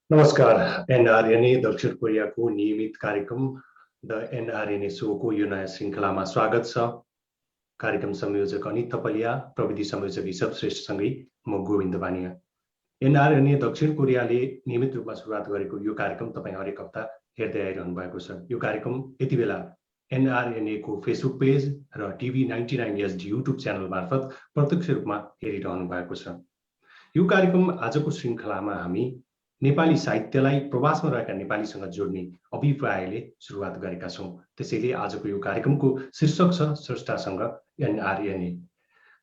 नमस्कार। एनआरएनए दक्षिण कोरियाको नियमित कार्यक्रम द एनआरएनए शोको यो नयाँ श्रृङ्खलामा स्वागत छ। कार्यक्रम संयोजक अनित थपलिया, प्रविधि संयोजक ऋषभ श्रेष्ठसँगै म गोविन्द बानिया। एनआरएनए दक्षिण कोरियाले नियमित रूपमा सुरुवात गरेको यो कार्यक्रम तपाईँ हरेक हप्ता हेर्दै आइरहनु भएको छ। यो कार्यक्रम यति बेला एनआरएनए को फेसबुक पेज र टिभी 99 एचडी युट्युब च्यानल मार्फत प्रत्यक्ष रूपमा हेरिरहनु भएको छ। यो कार्यक्रम आजको श्रृङ्खलामा हामी नेपाली साहित्यलाई प्रवासमा रहेका नेपालीसँग जोड्ने अभिप्रायले सुरुवात गरेका छौं। त्यसैले आजको यो कार्यक्रमको शीर्षक छ स्रष्टासँग एनआरएनए।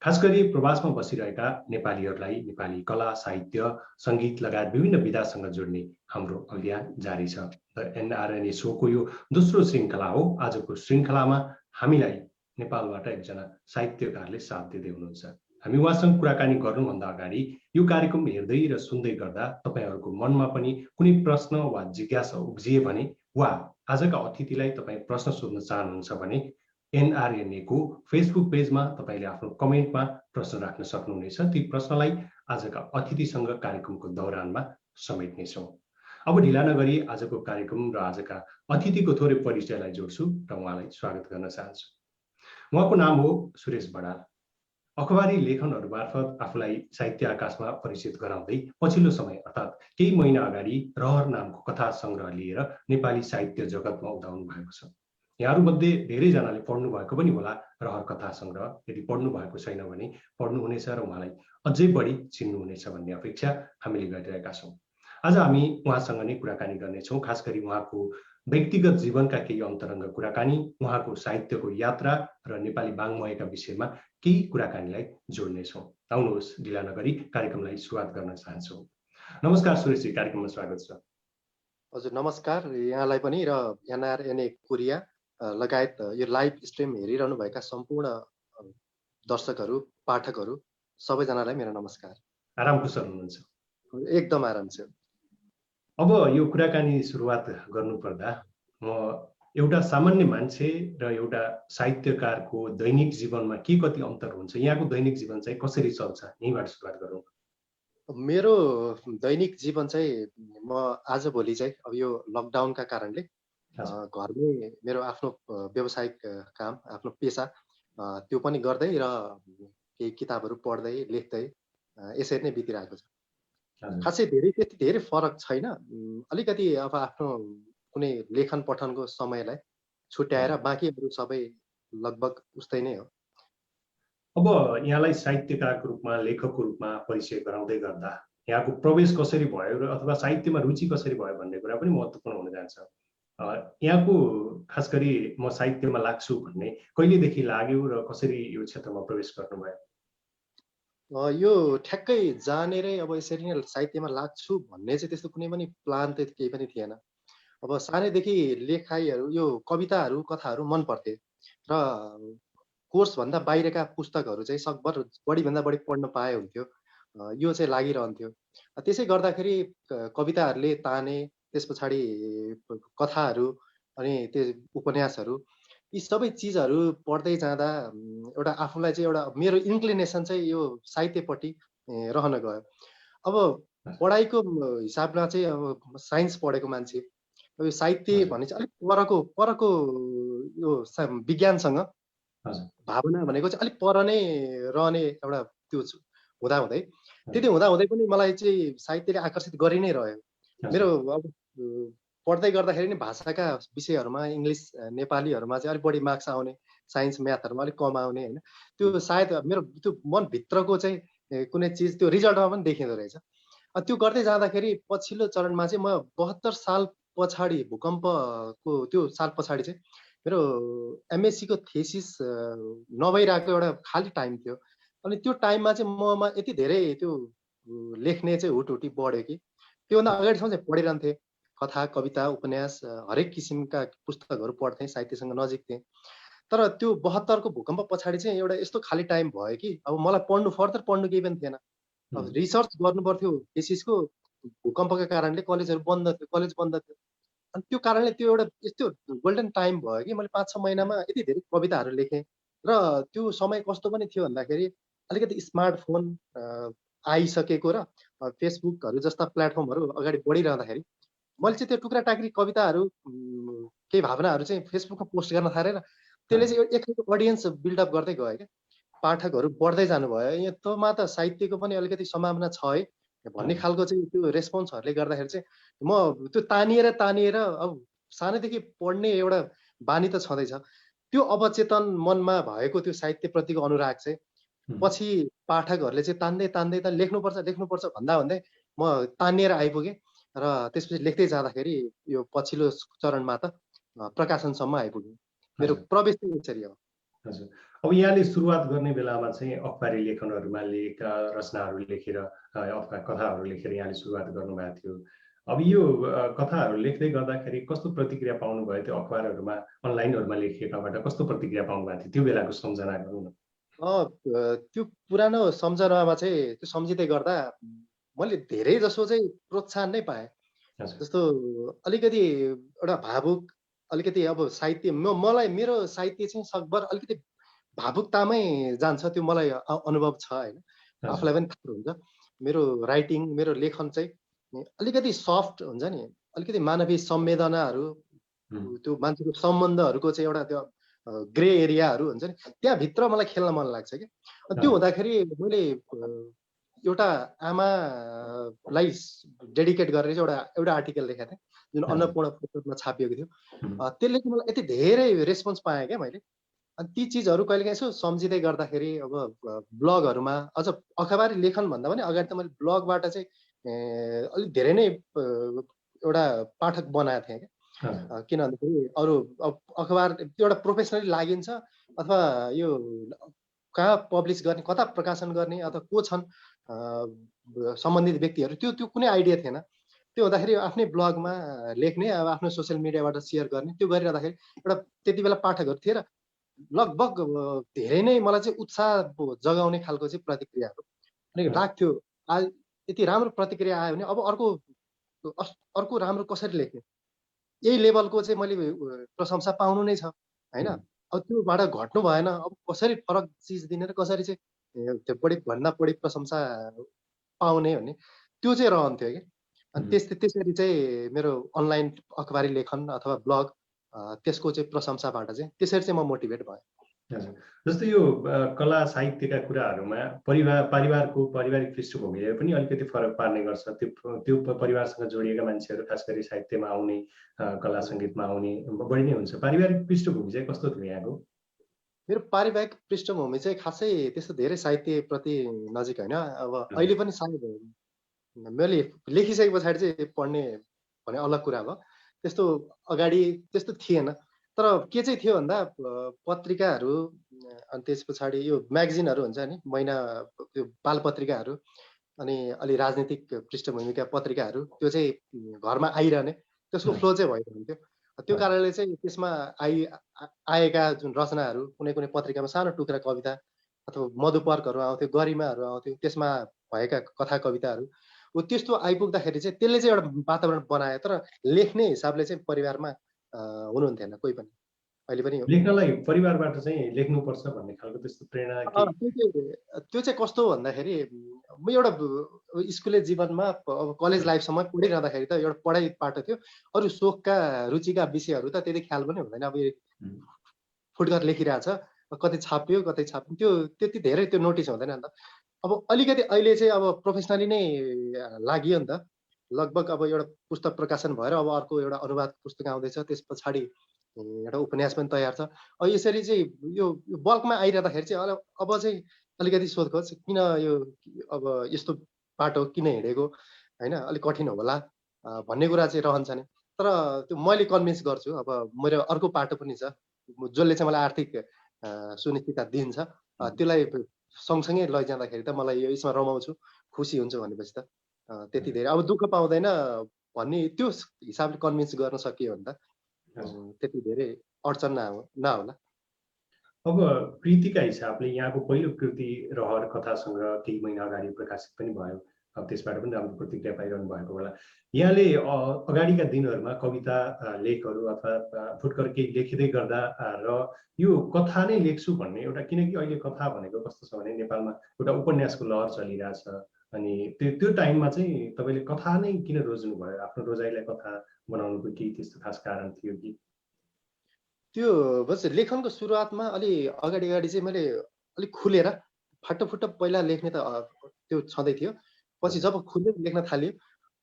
खास गरी प्रवासमा बसिरहेका नेपालीहरूलाई नेपाली कला, साहित्य, संगीत लगायत विभिन्न विधासँग जोड्ने हाम्रो अभियान जारी छ। एनआरएनए शोको यो दोस्रो श्रृङ्खला हो। आजको श्रृङ्खलामा हामीलाई नेपालबाट एकजना साहित्यकारले साथ दिँदै हुनुहुन्छ। हामी उहाँसँग कुराकानी गर्नुभन्दा अगाडि यो कार्यक्रम हेर्दै र सुन्दै गर्दा तपाईहरूको मनमा पनि कुनै प्रश्न वा जिज्ञासा उब्जिए भने वा आजका अतिथिलाई तपाईँ प्रश्न सोध्न चाहनुहुन्छ भने एनआरएनए को फेसबुक पेजमा तपाईले आफ्नो कमेन्टमा प्रश्न राख्न सक्नुहुनेछ। ती प्रश्नलाई आजका अतिथिसँग कार्यक्रमको दौरानमा समेट्नेछौँ। अब ढिला नगरी आजको कार्यक्रम र आजका अतिथिको थोरै परिचयलाई जोड्छु र उहाँलाई स्वागत गर्न चाहन्छु। उहाँको नाम हो सुरेश बडाल। अखबारी लेखनहरू मार्फत आफूलाई साहित्य आकाशमा परिचित गराउँदै पछिल्लो समय अर्थात् केही महिना अगाडि रहर नामको कथा संग्रह लिएर नेपाली साहित्य जगतमा उदाउनु भएको छ। यहाँहरूमध्ये धेरैजनाले पढ्नु भएको पनि होला रहर कथा संग्रह। यदि पढ्नु भएको छैन भने पढ्नुहुनेछ र उहाँलाई अझै बढी चिन्नुहुनेछ भन्ने अपेक्षा हामीले गरिरहेका छौँ। आज हामी उहाँसँग नै कुराकानी गर्नेछौँ। खास गरी उहाँको व्यक्तिगत जीवनका केही अन्तरङ्ग कुराकानी, उहाँको साहित्यको यात्रा र नेपाली वाङ्मयका विषयमा केही कुराकानीलाई जोड्नेछौँ। आउनुहोस् ढिला नगरी कार्यक्रमलाई सुरुवात गर्न चाहन्छौँ। नमस्कार सुरेशजी, कार्यक्रममा स्वागत छ। हजुर नमस्कार यहाँलाई पनि र एनआरएनए कोरिया लगायत यो लाइभ स्ट्रिम हेरिरहनु भएका सम्पूर्ण दर्शकहरू, पाठकहरू सबैजनालाई मेरो नमस्कार। आराम कुशल हुनुहुन्छ? एकदम आराम छ। अब यो कुराकानी सुरुवात गर्नुपर्दा म एउटा सामान्य मान्छे र एउटा साहित्यकारको दैनिक जीवनमा के कति अन्तर हुन्छ, यहाँको दैनिक जीवन चाहिँ कसरी चल्छ, यहीँबाट सुरुवात गरौँ। मेरो दैनिक जीवन चाहिँ म आजभोलि चाहिँ अब यो लकडाउनका कारणले घरमै मेरो आफ्नो व्यावसायिक काम, आफ्नो पेसा त्यो पनि गर्दै र केही किताबहरू पढ्दै लेख्दै यसरी नै बितिरहेको छ। खासै धेरै फरक छैन। अलिकति अब आफ्नो कुनै लेखन पठनको समयलाई छुट्याएर बाँकीहरू सबै लगभग उस्तै नै हो। अब यहाँलाई साहित्यकारको रूपमा, लेखकको रूपमा परिचय गराउँदै गर्दा यहाँको प्रवेश कसरी भयो र अथवा साहित्यमा रुचि कसरी भयो भन्ने कुरा पनि महत्त्वपूर्ण हुन जान्छ। यहाँको खास गरी म साहित्यमा लाग्छु भन्ने कहिलेदेखि लाग्यो र कसरी यो क्षेत्रमा प्रवेश गर्नुभयो? यो ठ्याक्कै जानेरै अब यसरी नै साहित्यमा लाग्छु भन्ने चाहिँ त्यस्तो कुनै पनि प्लान त केही पनि थिएन। अब सानैदेखि लेखाइहरू, यो कविताहरू, कथाहरू मन पर्थे र कोर्सभन्दा बाहिरका पुस्तकहरू चाहिँ सकभर बढीभन्दा बढी पढ्न पाए हुन्थ्यो, यो चाहिँ लागिरहन्थ्यो। त्यसै गर्दाखेरि कविताहरूले ताने, त्यस पछाडि कथाहरू अनि त्यो उपन्यासहरू, यी सबै चिजहरू पढ्दै जाँदा एउटा आफूलाई चाहिँ एउटा मेरो इन्क्लिनेसन चाहिँ यो साहित्यपट्टि रहन गयो। अब पढाइको हिसाबमा चाहिँ अब साइन्स पढेको मान्छे, यो साहित्य भने चाहिँ अलिक परको यो विज्ञानसँग भावना भनेको चाहिँ अलिक पर नै रहने एउटा त्यो हुँदाहुँदै त्यति हुँदाहुँदै पनि मलाई चाहिँ साहित्यले आकर्षित गरि नै रह्यो। मेरो अब पढ्दै गर्दाखेरि नै भाषाका विषयहरूमा इङ्ग्लिस, नेपालीहरूमा चाहिँ अलिक बढी मार्क्स आउने, साइन्स, म्याथहरूमा अलिक कम आउने होइन, त्यो सायद मेरो त्यो मनभित्रको चाहिँ कुनै चिज त्यो रिजल्टमा पनि देखिँदो रहेछ। त्यो गर्दै जाँदाखेरि पछिल्लो चरणमा चाहिँ म 72 साल पछाडि भूकम्पको त्यो साल पछाडि चाहिँ मेरो एमएससीको थेसिस नभइरहेको एउटा खाली टाइम थियो। अनि त्यो टाइममा चाहिँ ममा यति धेरै त्यो लेख्ने चाहिँ हुटहुटी बढ्यो कि त्योभन्दा अगाडिसम्म चाहिँ पढिरहन्थेँ। कथा, कविता, उपन्यास हरेक किसिमका पुस्तकहरू पढ्थेँ, साहित्यसँग नजिक थिएँ। तर त्यो 72 को भूकम्प पछाडि चाहिँ एउटा यस्तो खाली टाइम भयो कि अब मलाई फर्दर पढ्नु केही पनि थिएन। अब रिसर्च गर्नु पर्थ्यो थेसिसको, भूकम्पका कारणले कलेजहरू बन्द थियो, कलेज बन्द थियो। अनि त्यो कारणले त्यो एउटा यस्तो गोल्डन टाइम भयो कि मैले 5-6 महिनामा यति धेरै कविताहरू लेखेँ। र त्यो समय कस्तो पनि थियो भन्दाखेरि अलिकति स्मार्टफोन आइसकेको र फेसबुकहरू जस्ता प्लेटफर्महरू अगाडि बढिरहँदाखेरि मैले चाहिँ त्यो टुक्रा टाक्री कविताहरू केही भावनाहरू चाहिँ फेसबुकमा पोस्ट गर्न थालेर त्यसले चाहिँ एक खालको अडियन्स बिल्डअप गर्दै गयो क्या, पाठकहरू बढ्दै जानुभयो। यत्रोमा त साहित्यको पनि अलिकति सम्भावना छ है भन्ने खालको चाहिँ त्यो रेस्पोन्सहरूले गर्दाखेरि चाहिँ म त्यो तानिएर अब सानैदेखि पढ्ने एउटा बानी त छँदैछ, त्यो अवचेतन मनमा भएको त्यो साहित्यप्रतिको अनुराग चाहिँ पछि पाठकहरूले चाहिँ तान्दै त लेख्नुपर्छ भन्दा भन्दै म तानिएर आइपुगेँ र त्यसपछि लेख्दै जाँदाखेरि यो पछिल्लो चरणमा त प्रकाशनसम्म आइपुग्यो। मेरो प्रवेश चाहिँ यसरी हो। हजुर, अब यहाँले सुरुवात गर्ने बेलामा चाहिँ अखबारी लेखनहरूमा लेख रचनाहरू लेखेर कथाहरू लेखेर यहाँले सुरुवात गर्नुभएको थियो। अब यो कथाहरू लेख्दै गर्दाखेरि कस्तो प्रतिक्रिया पाउनुभयो? त्यो अखबारहरूमा अनलाइनहरूमा लेखिएकाबाट कस्तो प्रतिक्रिया पाउनुभएको थियो? त्यो बेलाको सम्झना गरौँ न। त्यो पुरानो सम्झनामा चाहिँ त्यो सम्झिँदै गर्दा मैले धेरै जसो चाहिँ प्रोत्साहन नै पाएँ। जस्तो अलिकति एउटा भावुक, अलिकति अब साहित्य मलाई मेरो साहित्य चाहिँ सकभर अलिकति भावुकतामै जान्छ, त्यो मलाई अनुभव छ होइन, आफूलाई पनि थाहा हुन्छ। मेरो राइटिङ, मेरो लेखन चाहिँ अलिकति सफ्ट हुन्छ नि, अलिकति मानवीय संवेदनाहरू, त्यो मान्छेको सम्बन्धहरूको चाहिँ एउटा त्यो ग्रे एरियाहरू हुन्छ नि, त्यहाँभित्र मलाई खेल्न मन लाग्छ कि। त्यो हुँदाखेरि मैले एउटा आमालाई डेडिकेट गरेर चाहिँ एउटा आर्टिकल लेखेको थिएँ जुन अन्नपूर्ण पुस्तकमा छापिएको थियो। त्यसले चाहिँ मलाई यति धेरै रेस्पोन्स पाएँ क्या मैले। अनि ती चिजहरू कहिलेकाहीँ यसो सम्झिँदै गर्दाखेरि अब ब्लगहरूमा, अझ अखबारी लेखन भन्दा पनि अगाडि त मैले ब्लगबाट चाहिँ अलिक धेरै नै एउटा पाठक बनाएको थिएँ क्या। किन भन्दाखेरि अरू अखबार एउटा प्रोफेसनली लागिन्छ अथवा यो कहाँ पब्लिस गर्ने, कता प्रकाशन गर्ने अथवा को छन् सम्बन्धित व्यक्तिहरू, त्यो कुनै आइडिया थिएन। त्यो हुँदाखेरि आफ्नै ब्लगमा लेख्ने, अब आफ्नो सोसियल मिडियाबाट सेयर गर्ने, त्यो गरिरहँदाखेरि एउटा त्यति बेला पाठकहरू थिए र लगभग धेरै नै मलाई चाहिँ उत्साह जगाउने खालको चाहिँ प्रतिक्रियाहरू अनि लाग्थ्यो। आज यति राम्रो प्रतिक्रिया आयो भने अब अर्को राम्रो कसरी लेख्ने, यही लेभलको चाहिँ मैले प्रशंसा पाउनु नै छ होइन। अब त्योबाट घट्नु भएन, अब कसरी फरक चिज दिने र कसरी चाहिँ त्यो भन्दा बढी प्रशंसा पाउने भन्ने त्यो चाहिँ रहन्थ्यो कि। अनि त्यसरी चाहिँ मेरो अनलाइन अखबारी लेखन अथवा ब्लग त्यसको चाहिँ प्रशंसाबाट चाहिँ त्यसरी चाहिँ म मोटिभेट भएँ। जस्तो यो कला साहित्यका कुराहरूमा पारिवारिक पृष्ठभूमिले पनि अलिकति फरक पार्ने गर्छ। त्यो परिवारसँग जोडिएका मान्छेहरू खास गरी साहित्यमा आउने, कला सङ्गीतमा आउने बढी नै हुन्छ। पारिवारिक पृष्ठभूमि चाहिँ कस्तो थियो यहाँको? मेरो पारिवारिक पृष्ठभूमि चाहिँ खासै त्यस्तो धेरै साहित्यप्रति नजिक होइन। अब अहिले पनि सायद मैले लेखिसके पछाडि चाहिँ पढ्ने भने अलग कुरा भयो, त्यस्तो अगाडि त्यस्तो थिएन। तर के चाहिँ थियो भन्दा पत्रिकाहरू अनि त्यस पछाडि यो म्यागजिनहरू हुन्छ नि, महिना त्यो बाल पत्रिकाहरू अनि अलि राजनीतिक पृष्ठभूमिका पत्रिकाहरू, त्यो चाहिँ घरमा आइरहने, त्यसको फ्लो चाहिँ भइरहन्थ्यो। त्यो कारणले चाहिँ त्यसमा आएका जुन रचनाहरू कुनै कुनै पत्रिकामा सानो टुक्रा कविता अथवा मधुपर्कहरू आउँथ्यो, गरिमाहरू आउँथ्यो, त्यसमा भएका कथा कविताहरू त्यस्तो आइपुग्दाखेरि चाहिँ त्यसले चाहिँ एउटा वातावरण बनायो। तर लेख्ने हिसाबले चाहिँ परिवारमा हुनुहुन्थेन कोही पनि। अहिले पनि लेख्नलाई परिवारबाट चाहिँ लेख्नुपर्छ भन्ने खालको त्यस्तो प्रेरणा त्यो चाहिँ कस्तो भन्दाखेरि म एउटा स्कुले जीवनमा अब कलेज लाइफसम्म पढिरहँदाखेरि त एउटा पढाइ पाटो थियो, अरू सोखका रुचिका विषयहरू त त्यति ख्याल पनि हुँदैन। अब फुटकर लेखिरहेछ, कतै छाप्यो कतै छाप्यो, त्यो त्यति धेरै त्यो नोटिस हुँदैन नि त। अब अलिकति अहिले चाहिँ अब प्रोफेसनली नै लाग्यो नि त। लगभग अब एउटा पुस्तक प्रकाशन भएर अब अर्को एउटा अनुवाद पुस्तक आउँदैछ, त्यस पछाडि एउटा उपन्यास पनि तयार छ। अब यसरी चाहिँ यो बल्कमा आइरहँदाखेरि चाहिँ अब चाहिँ अलिकति सोधखोज किन यो अब यस्तो बाटो किन हिँडेको होइन, अलिक कठिन होला भन्ने कुरा चाहिँ रहन्छ नि। तर त्यो मैले कन्भिन्स गर्छु, अब मेरो अर्को बाटो पनि छ जसले चाहिँ मलाई आर्थिक सुनिश्चितता दिन्छ, त्यसलाई सँगसँगै लैजाँदाखेरि त मलाई यो यसमा रमाउँछु, खुसी हुन्छु भनेपछि त त्यति धेरै अब दुःख पाउँदैन भन्ने त्यो हिसाबले कन्भिन्स गर्न सकियो भने त त्यति धेरै अडचन नहोला। अब कृतिका हिसाबले यहाँको पहिलो कृति रहर कथा सङ्ग्रह केही महिना अगाडि प्रकाशित पनि भयो, अब त्यसबाट पनि राम्रो प्रतिक्रिया पाइरहनु भएको होला। यहाँले अगाडिका दिनहरूमा कविता लेखहरू अथवा फुटकर केही लेखिँदै गर्दा र यो कथा नै लेख्छु भन्ने एउटा, किनकि अहिले कथा भनेको कस्तो छ भने नेपालमा एउटा उपन्यासको लहर चलिरहेछ, अनि त्यो टाइममा चाहिँ तपाईँले कथा नै किन रोज्नु भयो? आफ्नो रोजाइलाई कथा बनाउनुको केही त्यस्तो खास कारण थियो कि? त्यो बस लेखनको सुरुवातमा अलि अगाडि चाहिँ मैले अलिक खुलेर फाटोफुट्टो पहिला लेख्ने त त्यो छँदै थियो। पछि जब खुलेर लेख्न थाल्यो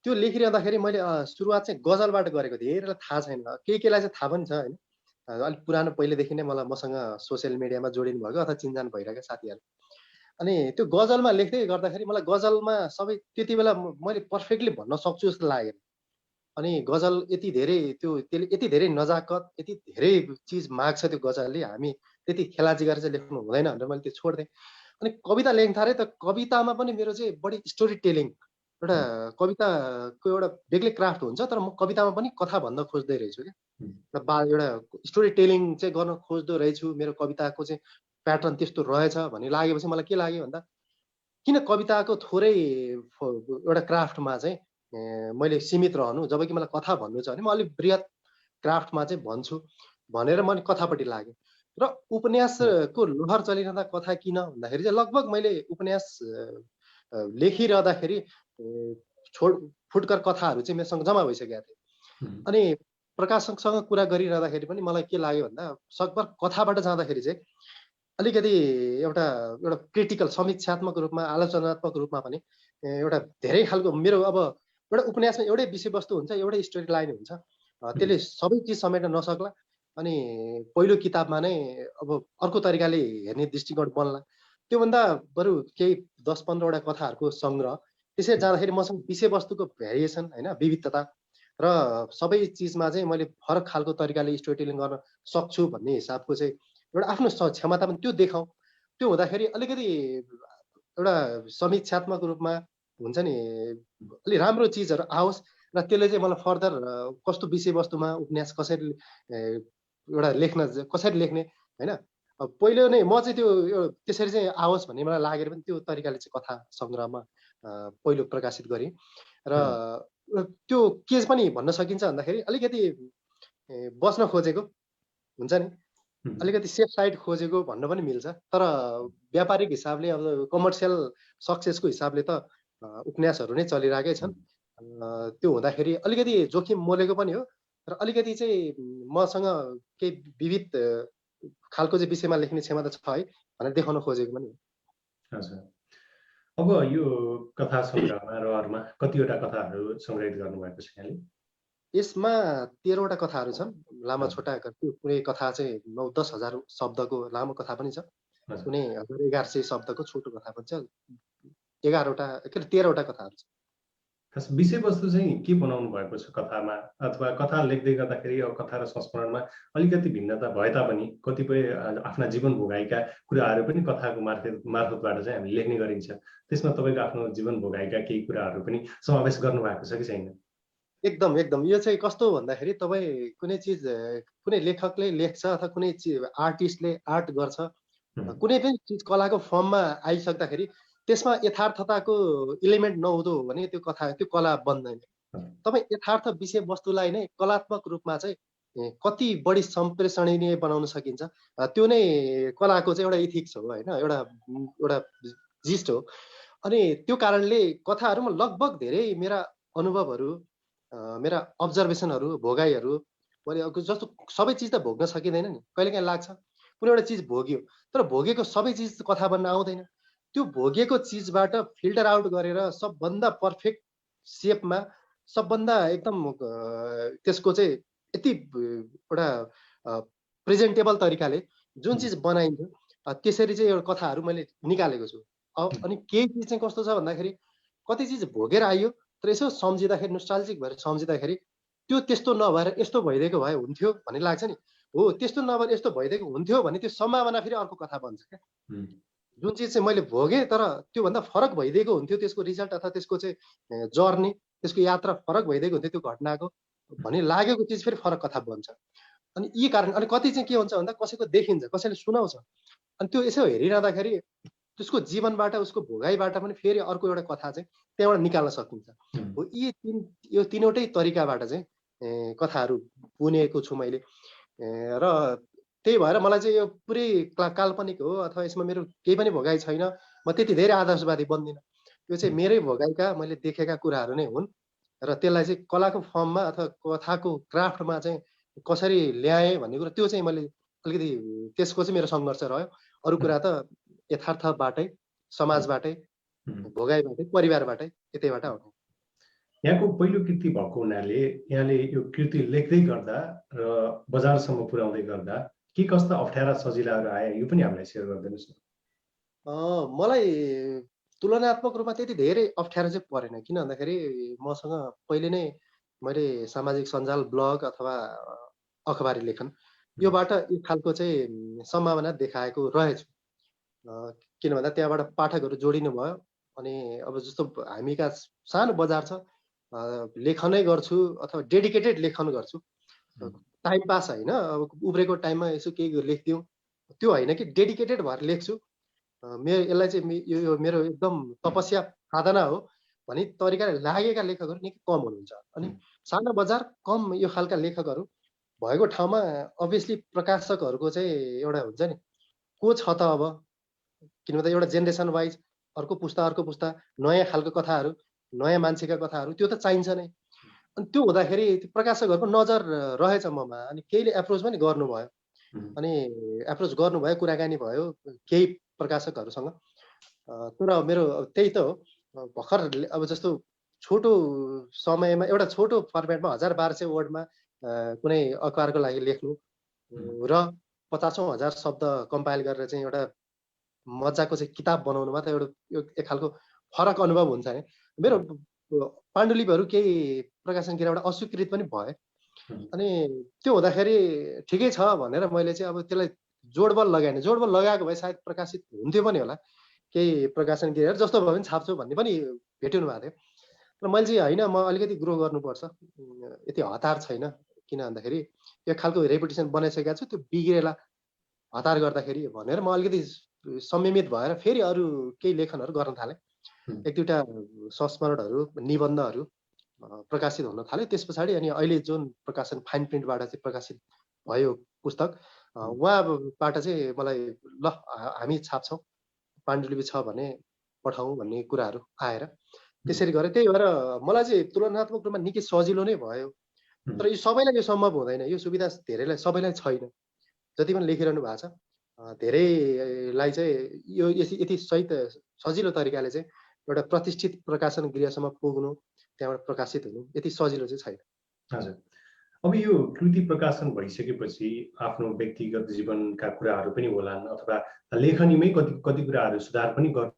त्यो लेखिरहँदाखेरि मैले सुरुवात चाहिँ गजलबाट गरेको थिएँ। धेरैलाई थाहा छैन, केलाई चाहिँ थाहा पनि छ होइन। अलिक पुरानो पहिलेदेखि नै मसँग सोसियल मिडियामा जोडिनु भएको अथवा चिनजान भइरहेका साथीहरू। अनि त्यो गजलमा लेख्दै गर्दाखेरि मलाई गजलमा सबै त्यति बेला मैले पर्फेक्टली भन्न सक्छु जस्तो लागेन। अनि गजल यति धेरै त्यसले यति धेरै नजाकत, यति धेरै चिज माग्छ त्यो गजलले, हामी त्यति खेलाची गरेर चाहिँ लेख्नु हुँदैन भनेर मैले त्यो छोडिदिएँ। अनि कविता लेख्न थालेँ त कवितामा पनि मेरो चाहिँ बढी स्टोरी टेलिङ, एउटा कविताको एउटा बेग्लै क्राफ्ट हुन्छ, तर म कवितामा पनि कथा भन्न खोज्दै रहेछु क्या। एउटा स्टोरी टेलिङ चाहिँ गर्न खोज्दो रहेछु, मेरो कविताको चाहिँ प्याटर्न त्यस्तो रहेछ भन्ने लागेपछि मलाई के लाग्यो भन्दा किन कविताको थोरै एउटा क्राफ्टमा चाहिँ मैले सीमित रहनु, जबकि मलाई कथा भन्नु छ भने म अलिक बृहत क्राफ्टमा चाहिँ भन्छु भनेर मैले कथापट्टि लागेँ। र उपन्यासको लहर चलिरहँदा कथा किन भन्दाखेरि चाहिँ लगभग मैले उपन्यास लेखिरहँदाखेरि फुटकर कथाहरू चाहिँ मेरोसँग जम्मा भइसकेका थिए। अनि प्रकाशकसँग कुरा गरिरहँदाखेरि पनि मलाई के लाग्यो भन्दा सकभर कथाबाट जाँदाखेरि चाहिँ अलिकति एउटा क्रिटिकल समीक्षात्मक रूपमा, आलोचनात्मक रूपमा पनि एउटा धेरै खालको मेरो अब एउटा उपन्यासमा एउटै विषयवस्तु हुन्छ, एउटै स्टोरी लाइन हुन्छ, त्यसले सबै चिज समेट्न नसक्ला। अनि पहिलो किताबमा नै अब अर्को तरिकाले हेर्ने दृष्टिकोण बन्ला। त्योभन्दा बरु केही 10-15 वटा कथाहरूको सङ्ग्रह, त्यसरी जाँदाखेरि मसँग विषयवस्तुको भेरिएसन होइन, विविधता र सबै चिजमा चाहिँ मैले फरक खालको तरिकाले स्टोरी टेलिङ गर्न सक्छु भन्ने हिसाबको चाहिँ एउटा आफ्नो क्षमता पनि त्यो देखाउँ। त्यो हुँदाखेरि अलिकति एउटा समीक्षात्मक रूपमा हुन्छ नि, अलि राम्रो चिजहरू आओस् र त्यसले चाहिँ मलाई फर्दर कस्तो विषयवस्तुमा उपन्यास कसरी एउटा कसरी लेख्ने होइन, पहिलो नै म चाहिँ त्यो त्यसरी चाहिँ आओस् भन्ने मलाई लागेर पनि त्यो तरिकाले चाहिँ कथा सङ्ग्रहमा पहिलो प्रकाशित गरेँ। र त्यो के पनि भन्न सकिन्छ भन्दाखेरि अलिकति बस्न खोजेको हुन्छ नि, अलिकति सेफ साइड खोजेको भन्न पनि मिल्छ। तर व्यापारिक हिसाबले अब कमर्सियल सक्सेसको हिसाबले त उपन्यासहरू नै चलिरहेकै छन्। त्यो हुँदाखेरि अलिकति जोखिम मोलेको पनि हो र अलिकति चाहिँ मसँग केही विविध खालको चाहिँ विषयमा लेख्ने क्षमता छ है भनेर देखाउन खोजेको पनि हो। हजुर, अब यो कथा सङ्ग्रहमा रहरमा कतिवटा कथाहरू सङ्ग्रहित गर्नुभएको छ यहाँले? यसमा 13 वटा कथाहरू छन्, लामा छोटा। कुनै कथा चाहिँ 9-10 हजार शब्दको लामो कथा पनि छ, कुनै 1100 शब्दको छोटो कथा पनि छ। 13 वटा कथाहरू छ। खास विषयवस्तु चाहिँ के बनाउनु भएको छ कथामा, अथवा कथा लेख्दै गर्दाखेरि अब कथा र संस्मरणमा अलिकति भिन्नता भए तापनि कतिपय आफ्ना जीवन भोगाइका कुराहरू पनि कथाको मार्फतबाट चाहिँ हामी लेख्ने गरिन्छ। त्यसमा तपाईँको आफ्नो जीवन भोगाइका केही कुराहरू पनि समावेश गर्नु भएको छ कि छैन? एकदम यो चाहिँ कस्तो भन्दाखेरि तपाईँ कुनै लेखकले लेख्छ अथवा कुनै आर्टिस्टले आर्ट गर्छ, कुनै पनि चिज कलाको फर्ममा आइसक्दाखेरि त्यसमा यथार्थताको इलिमेन्ट नहुँदो हो भने त्यो कला बन्दैन। तपाईँ यथार्थ विषयवस्तुलाई नै कलात्मक रूपमा चाहिँ कति बढी सम्प्रेषणीय बनाउन सकिन्छ, त्यो नै कलाको चाहिँ एउटा इथिक्स हो होइन, एउटा जिस्ट हो। अनि त्यो कारणले कथाहरूमा लगभग धेरै मेरा अनुभवहरू, मेरा अब्जर्भेसनहरू, भोगाइहरू, मैले जस्तो सबै चिज त भोग्न सकिँदैन नि, कहिलेकाहीँ लाग्छ कुनै एउटा चिज भोग्यो, तर भोगेको सबै चिज कथा बन्न आउँदैन। त्यो भोगेको चिजबाट फिल्टर आउट गरेर सबभन्दा पर्फेक्ट सेपमा, सबभन्दा एकदम त्यसको चाहिँ यति एउटा प्रेजेन्टेबल तरिकाले जुन चिज बनाइन्छ त्यसरी चाहिँ एउटा कथाहरू मैले निकालेको छु। अनि केही चिज चाहिँ कस्तो छ भन्दाखेरि कति चिज भोगेर आइयो, तर यसो सम्झिँदाखेरि, नोस्टाल्जिक भएर सम्झिँदाखेरि त्यो त्यस्तो नभएर यस्तो भइदिएको भए हुन्थ्यो भन्ने लाग्छ नि। हो, त्यस्तो नभएर यस्तो भइदिएको हुन्थ्यो भने त्यो सम्भावना फेरि अर्को कथा बन्छ क्या। जुन चिज चाहिँ मैले भोगेँ तर त्योभन्दा फरक भइदिएको हुन्थ्यो, त्यसको रिजल्ट अथवा त्यसको चाहिँ जर्नी, त्यसको यात्रा फरक भइदिएको हुन्थ्यो त्यो घटनाको भन्ने लागेको चिज फेरि फरक कथा बन्छ। अनि यी कारण अनि कति चाहिँ के हुन्छ भन्दा कसैको देखिन्छ, कसैले सुनाउँछ, अनि त्यो यसो हेरिरहँदाखेरि त्यसको जीवनबाट, उसको भोगाइबाट पनि फेरि अर्को एउटा कथा चाहिँ त्यहाँबाट निकाल्न सकिन्छ। हो, यो तीनवटै तरिकाबाट चाहिँ कथाहरू बुनेको छु मैले। र त्यही भएर मलाई चाहिँ यो पुरै काल्पनिक हो अथवा यसमा मेरो केही पनि भोगाइ छैन, म त्यति धेरै आदर्शवादी बन्दिनँ। यो चाहिँ मेरै भोगाइका मैले देखेका कुराहरू नै हुन् र त्यसलाई चाहिँ कलाको फर्ममा अथवा कथाको क्राफ्टमा चाहिँ कसरी ल्याएँ भन्ने कुरा त्यो चाहिँ मैले अलिकति त्यसको चाहिँ मेरो सङ्घर्ष रह्यो। अरू कुरा त यथार्थबाटै, समाजबाटै, भोगाइबाटै, परिवारबाटै यतैबाट आउने। यहाँको पहिलो कृति भएको हुनाले यहाँले यो कृति लेख्दै गर्दा र बजारसम्म पुर्याउँदै गर्दा के कस्ता अप्ठ्यारा सजिलाहरू आए यो पनि हामीलाई सेयर गरिदिनुहोस् न। मलाई तुलनात्मक रूपमा त्यति धेरै अप्ठ्यारो चाहिँ परेन। किन भन्दाखेरि मसँग पहिले नै मैले सामाजिक सञ्जाल, ब्लग अथवा अखबारी लेखन योबाट एक खालको चाहिँ सम्भावना देखाएको रहेछु। किन भन्दा त्यहाँबाट पाठकहरू जोडिनु भयो। अनि अब जस्तो हामीका सानो बजार छ, लेखनै गर्छु अथवा डेडिकेटेड लेखन गर्छु, टाइम पास होइन, अब उब्रेको टाइममा यसो केही लेखिदिउँ त्यो होइन कि डेडिकेटेड भएर लेख्छु। मेरो यसलाई चाहिँ यो मेरो एकदम तपस्या साधना हो भन्ने तरिकाले लागेका लेखकहरू निकै कम हुनुहुन्छ। अनि सानो बजार कम यो खालका लेखकहरू भएको ठाउँमा अभियसली प्रकाशकहरूको चाहिँ एउटा हुन्छ नि, को छ त अब, किन भन्दा एउटा जेनेरेसन वाइज अर्को पुस्ता नयाँ खालको कथाहरू, नयाँ मान्छेका कथाहरू त्यो त चाहिन्छ नै। अनि त्यो हुँदाखेरि प्रकाशकहरूको नजर रहेछ ममा। अनि केहीले एप्रोच पनि गर्नुभयो, अनि एप्रोच गर्नुभयो, कुराकानी भयो केही प्रकाशकहरूसँग। तर मेरो त्यही त हो, भर्खर अब जस्तो छोटो समयमा एउटा छोटो फर्मेटमा 1200 वर्डमा कुनै अखबारको लागि लेख्नु र 50,000 शब्द कम्पाइल गरेर चाहिँ एउटा मजाको चाहिँ किताब बनाउनुमा त एउटा एक खालको फरक अनुभव हुन्छ नि। मेरो पाण्डुलिपिहरू केही प्रकाशन गृहबाट अस्वीकृत पनि भए। अनि त्यो हुँदाखेरि ठिकै छ भनेर मैले चाहिँ अब त्यसलाई जोडबल लगाएन। जोडबल लगाएको भए सायद प्रकाशित हुन्थ्यो पनि होला, केही प्रकाशन गृहहरू जस्तो भयो भने छाप्छु भन्ने पनि भेटिनु भएको थियो। र मैले चाहिँ होइन, म अलिकति ग्रो गर्नुपर्छ, यति हतार छैन। किन भन्दाखेरि एक खालको रेपुटेसन बनाइसकेको छु, त्यो बिग्रेला हतार गर्दाखेरि भनेर म अलिकति संयमित भएर फेरि अरू केही लेखनहरू गर्न थालेँ। एक दुईवटा संस्मरणहरू, निबन्धहरू प्रकाशित हुन थाल्यो। त्यस पछाडि अनि अहिले जुन प्रकाशन फाइन प्रिन्टबाट चाहिँ प्रकाशित भयो पुस्तक, उहाँबाट चाहिँ मलाई ल हामी छाप्छौँ, पाण्डुलिपि छ भने पठाउँ भन्ने कुराहरू आएर त्यसरी गरेँ। त्यही भएर मलाई चाहिँ तुलनात्मक रूपमा निकै सजिलो नै भयो। तर यो सबैलाई यो सम्भव हुँदैन, यो सुविधा धेरैलाई सबैलाई छैन। जति पनि लेखिरहनु भएको छ धेरैलाई चाहिँ यो यति सजिलो तरिकाले चाहिँ एउटा प्रतिष्ठित प्रकाशन गृहसम्म पुग्नु, त्यहाँबाट प्रकाशित हुनु यति सजिलो चाहिँ छैन। हजुर, अब यो कृति प्रकाशन भइसकेपछि आफ्नो व्यक्तिगत जीवनका कुराहरू पनि होलान् अथवा लेखनीमै कति कुराहरू सुधार पनि गर्नुभयो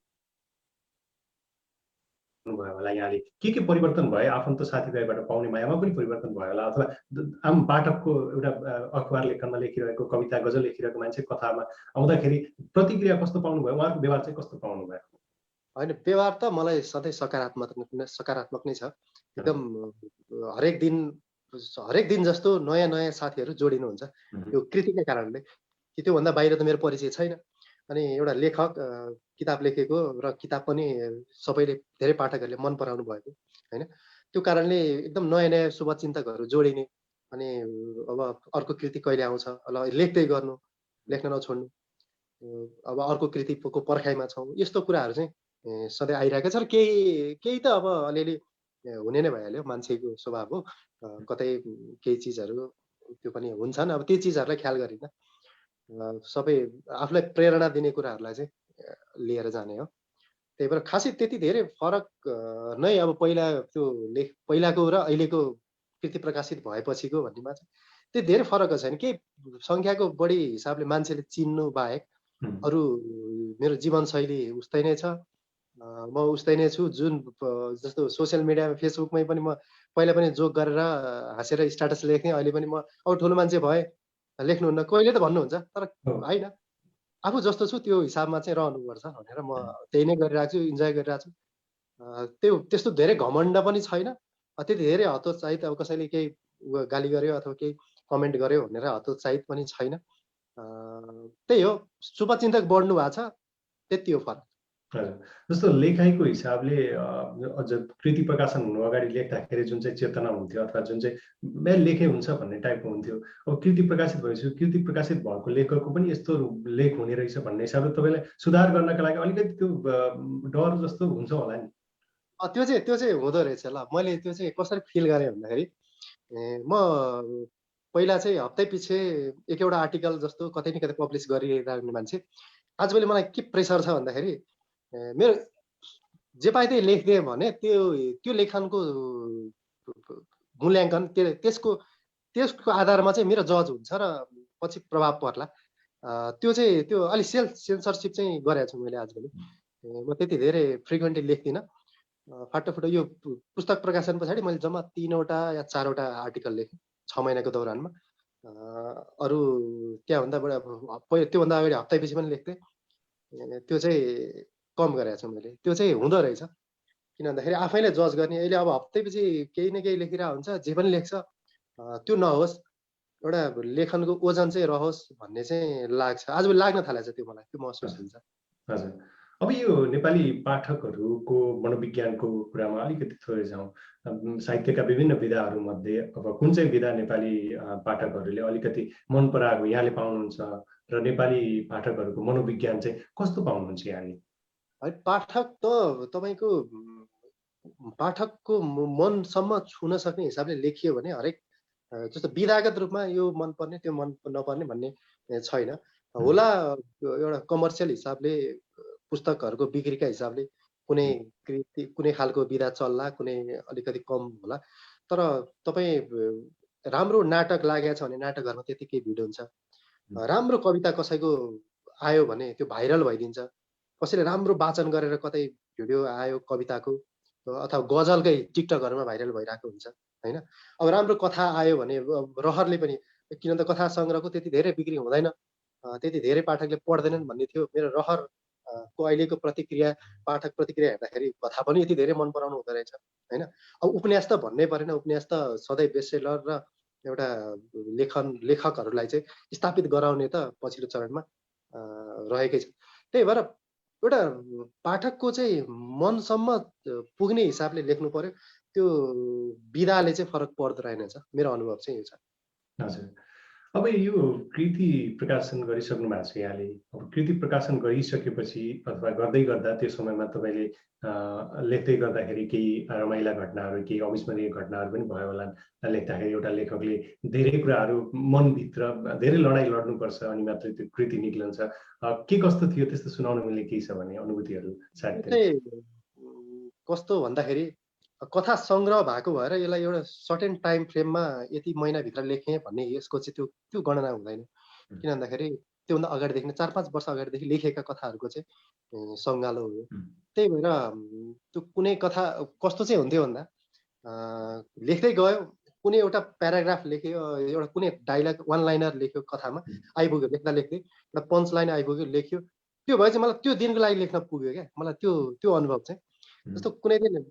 होला। यहाँले के परिवर्तन भयो? आफन्त साथीभाइबाट पाउने मायामा पनि परिवर्तन भयो होला, अथवा आम पाठकको एउटा अखबार लेखनमा लेखिरहेको, कविता गजल लेखिरहेको मान्छे कथामा आउँदाखेरि प्रतिक्रिया कस्तो पाउनुभयो? उहाँको व्यवहार चाहिँ कस्तो पाउनुभयो? होइन, व्यवहार त मलाई सधैँ सकारात्मक नै छ। एकदम हरेक दिन जस्तो नयाँ नयाँ साथीहरू जोडिनुहुन्छ यो कृतिकै कारणले, कि त्योभन्दा बाहिर त मेरो परिचय छैन। अनि एउटा लेखक किताब लेखेको र किताब पनि सबैले, धेरै पाठकहरूले मन पराउनु भएको होइन, त्यो कारणले एकदम नयाँ नयाँ शुभचिन्तकहरू जोडिने। अनि अब अर्को कृति कहिले आउँछ, ल लेख्दै गर्नु, लेख्न नछोड्नु, अब अर्को कृतिको पर्खाइमा छौँ, यस्तो कुराहरू चाहिँ सधैँ आइरहेको छ। र केही त अब अलिअलि हुने नै भइहाल्यो, मान्छेको स्वभाव हो। कतै केही चिजहरू त्यो पनि हुन्छन्, अब त्यो चिजहरूलाई ख्याल गरिन्न, सबै आफूलाई प्रेरणा दिने कुराहरूलाई चाहिँ लिएर जाने हो। त्यही भएर खासै त्यति धेरै फरक नै अब पहिलाको र अहिलेको कृति प्रकाशित भएपछिको भन्नेमा चाहिँ त्यति धेरै फरक छैन। केही सङ्ख्याको बढी हिसाबले मान्छेले चिन्नु बाहेक अरू मेरो जीवनशैली उस्तै नै छ। म उस्तै नै छु। जुन जस्तो सोसियल मिडियामा, फेसबुकमै पनि म पहिला पनि जोक गरेर हाँसेर स्ट्याटस लेख्थेँ, अहिले पनि म अब ठुलो मान्छे भए लेख्नुहुन्न कहिले त भन्नुहुन्छ, तर होइन, आफू जस्तो छु त्यो हिसाबमा चाहिँ रहनुपर्छ भनेर म त्यही नै गरिरहेको छु, इन्जोय गरिरहेको छु। त्यस्तो धेरै घमण्ड पनि छैन, त्यति धेरै हतोत्साहित अब कसैले केही गाली गर्यो अथवा केही कमेन्ट गर्यो भनेर हतोत्साहित पनि छैन। त्यही हो, शुभचिन्तक बढ्नु भएको छ, त्यति हो फरक। जस्तो लेखाइको हिसाबले अझ कृति प्रकाशन हुनु अगाडि लेख्दाखेरि जुन चाहिँ चेतना हुन्थ्यो अथवा जुन चाहिँ लेखे हुन्छ भन्ने टाइपको हुन्थ्यो, अब कृति प्रकाशित भएपछि कृति प्रकाशित भएको लेखकको पनि यस्तो लेख हुने रहेछ भन्ने हिसाबले तपाईँलाई सुधार गर्नका लागि अलिकति त्यो डर जस्तो हुन्छ होला नि? त्यो चाहिँ हुँदो रहेछ ल। मैले त्यो चाहिँ कसरी फिल गरेँ भन्दाखेरि म पहिला चाहिँ हप्तै पछि एक एउटा आर्टिकल जस्तो कतै न कतै पब्लिस गरिरहने मान्छे। आजभोलि मलाई के प्रेसर छ भन्दाखेरि मेरो जे पाए त्यही लेखिदिएँ भने त्यो लेखनको मूल्याङ्कन त्यसको आधारमा चाहिँ मेरो जज हुन्छ र पछि प्रभाव पर्ला। त्यो अलिक सेन्सरसिप चाहिँ गरेको छु मैले आजभोलि। म त्यति धेरै फ्रिक्वेन्टली लेख्दिनँ। फाटोफुटो यो पुस्तक प्रकाशन पछाडि मैले जम्मा 3 वटा या 4 वटा आर्टिकल लेखेँ 6 महिनाको दौरानमा। अरू त्योभन्दा त्योभन्दा अगाडि हप्तैपछि पनि लेख्थेँ। त्यो चाहिँ कम गरेको छु मैले। त्यो चाहिँ हुँदो रहेछ। किन भन्दाखेरि आफैले जज गर्ने। अहिले अब हप्तैपछि केही न केही लेखिरहेको हुन्छ, जे पनि लेख्छ त्यो नहोस्, एउटा लेखनको ओजन चाहिँ रहोस् भन्ने चाहिँ लाग्छ। आजभोलि लाग्न थालेको छ त्यो मलाई, त्यो महसुस हुन्छ। हजुर। अब यो नेपाली पाठकहरूको मनोविज्ञानको कुरामा अलिकति थोरै जाउँ। साहित्यका विभिन्न विधाहरूमध्ये अब कुन चाहिँ विधा नेपाली पाठकहरूले अलिकति मन पराएको यहाँले पाउनुहुन्छ र नेपाली पाठकहरूको मनोविज्ञान चाहिँ कस्तो पाउनुहुन्छ यहाँले? है पाठक त तपाईँको पाठकको मनसम्म छुन सक्ने हिसाबले लेखियो भने हरेक जस्तो विधागत रूपमा यो मनपर्ने त्यो मन नपर्ने भन्ने छैन। होला एउटा कमर्सियल हिसाबले पुस्तकहरूको बिक्रीका हिसाबले कुनै कृति कुनै खालको विधा चल्ला, कुनै अलिकति कम होला। तर तपाईँ राम्रो नाटक लागेको छ भने नाटकहरूमा त्यतिकै भिड हुन्छ। राम्रो कविता कसैको आयो भने त्यो भाइरल भइदिन्छ। कसैले राम्रो वाचन गरेर कतै भिडियो आयो कविताको अथवा गजलकै टिकटकहरूमा भाइरल भइरहेको हुन्छ होइन। अब राम्रो कथा आयो भने रहरले पनि, किन त कथा सङ्ग्रहको त्यति धेरै बिक्री हुँदैन, त्यति धेरै पाठकले पढ्दैनन् भन्ने थियो मेरो रहर। को अहिलेको प्रतिक्रिया, पाठक प्रतिक्रिया हेर्दाखेरि कथा पनि यति धेरै मन पराउनु हुँदो रहेछ होइन। अब उपन्यास त भन्नै परेन। उपन्यास त सधैँ बेस्टसेलर र एउटा लेखकहरूलाई चाहिँ स्थापित गराउने त पछिल्लो चरणमा रहेकै छ। त्यही भएर एउटा पाठकको चाहिँ मनसम्म पुग्ने हिसाबले लेख्नु पर्यो। त्यो विधाले चाहिँ फरक पर्दो रहेनछ। मेरो अनुभव चाहिँ यो छ। हजुर। अब यो कृति प्रकाशन गरिसक्नु भएको छ यहाँले। अब कृति प्रकाशन गरिसकेपछि अथवा गर्दै गर्दा त्यो समयमा तपाईँले लेख्दै गर्दाखेरि केही रमाइला घटनाहरू, केही अविस्मरणीय घटनाहरू पनि भयो होला। लेख्दाखेरि एउटा लेखकले धेरै कुराहरू मनभित्र धेरै लडाइँ लड्नुपर्छ अनि मात्रै त्यो कृति निक्लन्छ। के कस्तो थियो त्यस्तो सुनाउन मिल्ने केही छ भने अनुभूतिहरू साहित्य? कस्तो भन्दाखेरि कथा सङ्ग्रह भएको भएर यसलाई एउटा सर्टेन टाइम फ्रेममा यति महिनाभित्र लेखेँ भन्ने यसको चाहिँ त्यो गणना हुँदैन। किन भन्दाखेरि त्योभन्दा अगाडिदेखि 4-5 वर्ष अगाडिदेखि लेखेका कथाहरूको चाहिँ सङ्गालो हो। त्यही भएर त्यो कुनै कथा कस्तो चाहिँ हुन्थ्यो भन्दा लेख्दै गयो, कुनै एउटा प्याराग्राफ लेख्यो, एउटा कुनै डाइलग वान लाइनर लेख्यो कथामा, आइपुग्यो लेख्दै एउटा पञ्च लाइन आइपुग्यो लेख्यो। त्यो भए चाहिँ मलाई त्यो दिनको लागि लेख्न पुग्यो क्या। मलाई त्यो अनुभव चाहिँ जस्तो कुनै दिन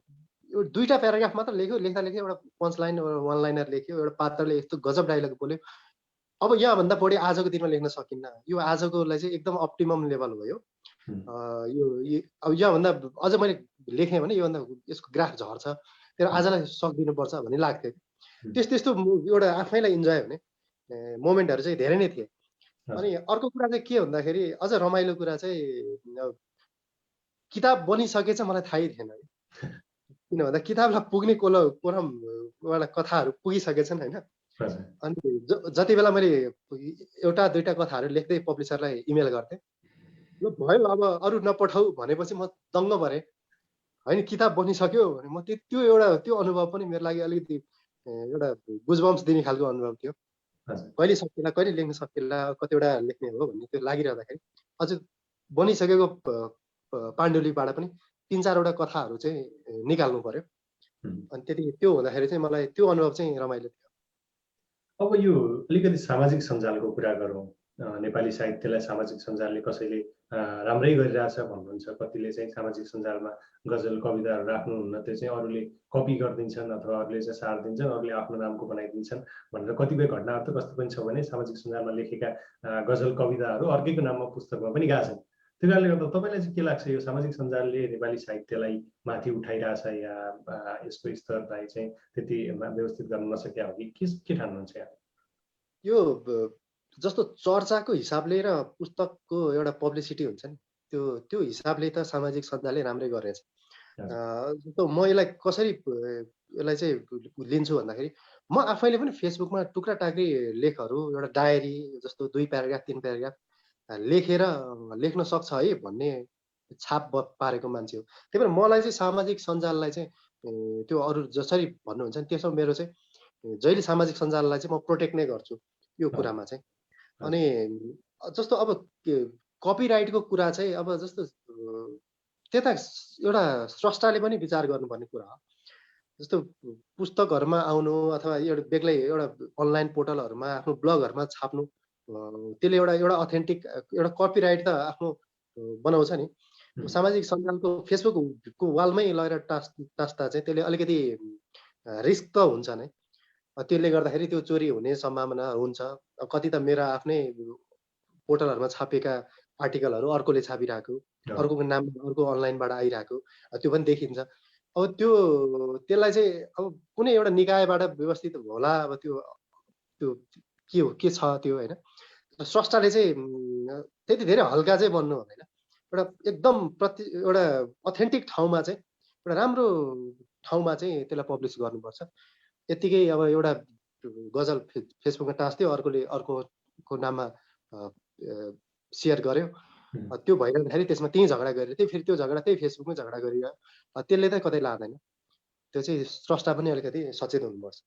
दुईटा प्याराग्राफ मात्र लेख्यो, लेख्दा एउटा पञ्च लाइन वान लाइनर लेख्यो, एउटा पात्रले यस्तो गजब डाइलग बोल्यो। अब यहाँभन्दा बढी आजको दिनमा लेख्न सकिन्न। यो आजकोलाई चाहिँ एकदम अप्टिमम लेभल भयो। अब यहाँभन्दा अझ मैले लेखेँ भने योभन्दा यसको ग्राफ झर्छ, तर आजलाई सक्दिनुपर्छ भन्ने लाग्थ्यो। त्यस्तो एउटा आफैलाई इन्जोय हुने मोमेन्टहरू चाहिँ धेरै नै थिए। अनि अर्को कुरा चाहिँ के भन्दाखेरि अझ रमाइलो कुरा चाहिँ किताब बनिसकेछ मलाई थाहै थिएन। किन भन्दा किताबलाई पुग्ने कोरमबाट कथाहरू पुगिसकेछन् होइन। अनि जति बेला मैले एउटा दुईटा कथाहरू लेख्दै पब्लिसरलाई इमेल गर्थेँ, ल भयो अब अरू नपठाऊ भनेपछि म दङ्ग भरेँ होइन। किताब बनिसक्यो भने म त्यो अनुभव पनि मेरो लागि अलिकति एउटा गुजबम्स दिने खालको अनुभव थियो। कहिले सकिएला, कहिले लेख्न सकिएला, कतिवटा लेख्ने हो भन्ने त्यो लागिरहँदाखेरि अझ बनिसकेको पाण्डुलिपीबाट पनि 3-4 वटा कथाहरू चाहिँ निकाल्नु पर्यो। अनि त्यो हुँदाखेरि चाहिँ मलाई त्यो अनुभव चाहिँ रमाइलो थियो। अब यो अलिकति सामाजिक सञ्जालको कुरा गरौँ। नेपाली साहित्यलाई सामाजिक सञ्जालले कसैले राम्रै गरिरहेछ भन्नुहुन्छ, कतिले चाहिँ सामाजिक सञ्जालमा गजल कविताहरू राख्नुहुन्न, त्यो चाहिँ अरूले कपी गरिदिन्छन् अथवा अरूले चाहिँ सारिदिन्छन्, अरूले आफ्नो नामको बनाइदिन्छन् भनेर कतिपय घटनाहरू त कस्तो पनि छ भने सामाजिक सञ्जालमा लेखेका गजल कविताहरू अर्कैको नाममा पुस्तकमा पनि गएको छन्। त्यो कारणले गर्दा तपाईँलाई चाहिँ के लाग्छ, यो सामाजिक सञ्जालले नेपाली साहित्यलाई माथि उठाइरहेछ या यसको स्तरलाई चाहिँ त्यति व्यवस्थित गर्न नसकेका हो कि के ठान्नुहुन्छ यहाँ? यो जस्तो चर्चाको हिसाबले र पुस्तकको एउटा पब्लिसिटी हुन्छ नि, त्यो हिसाबले त सामाजिक सञ्जालले राम्रै गरेछ। जस्तो म यसलाई कसरी यसलाई चाहिँ लिन्छु भन्दाखेरि म आफैले पनि फेसबुकमा टुक्रा टाक्री लेखहरू एउटा डायरी जस्तो 2 प्याराग्राफ 3 प्याराग्राफ लेखेर लेख्न सक्छ है भन्ने छाप पारेको मान्छे हो। त्यही भएर मलाई चाहिँ सामाजिक सञ्जाललाई चाहिँ त्यो अरू जसरी भन्नुहुन्छ नि त्यसो मेरो चाहिँ जहिले सामाजिक सञ्जाललाई चाहिँ म प्रोटेक्ट नै गर्छु यो कुरामा चाहिँ। अनि जस्तो अब कपिराइटको कुरा चाहिँ अब जस्तो त्यता एउटा स्रष्टाले पनि विचार गर्नुपर्ने कुरा हो। जस्तो पुस्तकहरूमा आउनु अथवा एउटा बेग्लै एउटा अनलाइन पोर्टलहरूमा आफ्नो ब्लगहरूमा छाप्नु त्यसले एउटा अथेन्टिक एउटा कपिराइट त आफ्नो बनाउँछ नि। सामाजिक सञ्जालको फेसबुकको वालमै लगेर टास्दा चाहिँ त्यसले अलिकति रिस्क त हुन्छ नै। त्यसले गर्दाखेरि त्यो चोरी हुने सम्भावना हुन्छ। कति त मेरा आफ्नै पोर्टलहरूमा छापेका आर्टिकलहरू अर्कोले छापिरहेको, अर्कोको नाम अर्को अनलाइनबाट आइरहेको त्यो पनि देखिन्छ। अब त्यसलाई चाहिँ अब कुनै एउटा निकायबाट व्यवस्थित होला। अब त्यो के छ त्यो होइन। स्रष्टाले चाहिँ त्यति धेरै हल्का चाहिँ बन्नु हुँदैन। एउटा एकदम एउटा अथेन्टिक ठाउँमा चाहिँ एउटा राम्रो ठाउँमा चाहिँ त्यसलाई पब्लिस गर्नुपर्छ। यत्तिकै अब एउटा गजल फेसबुकमा टाँस्थ्यो, अर्कोले अर्कोको नाममा सेयर गर्यो, त्यो भइरहँदाखेरि त्यसमा त्यही झगडा गरेर फेरि त्यो झगडा त्यही फेसबुकमै झगडा गरिरह्यो। त्यसले त कतै लाँदैन। त्यो चाहिँ स्रष्टा पनि अलिकति सचेत हुनुपर्छ।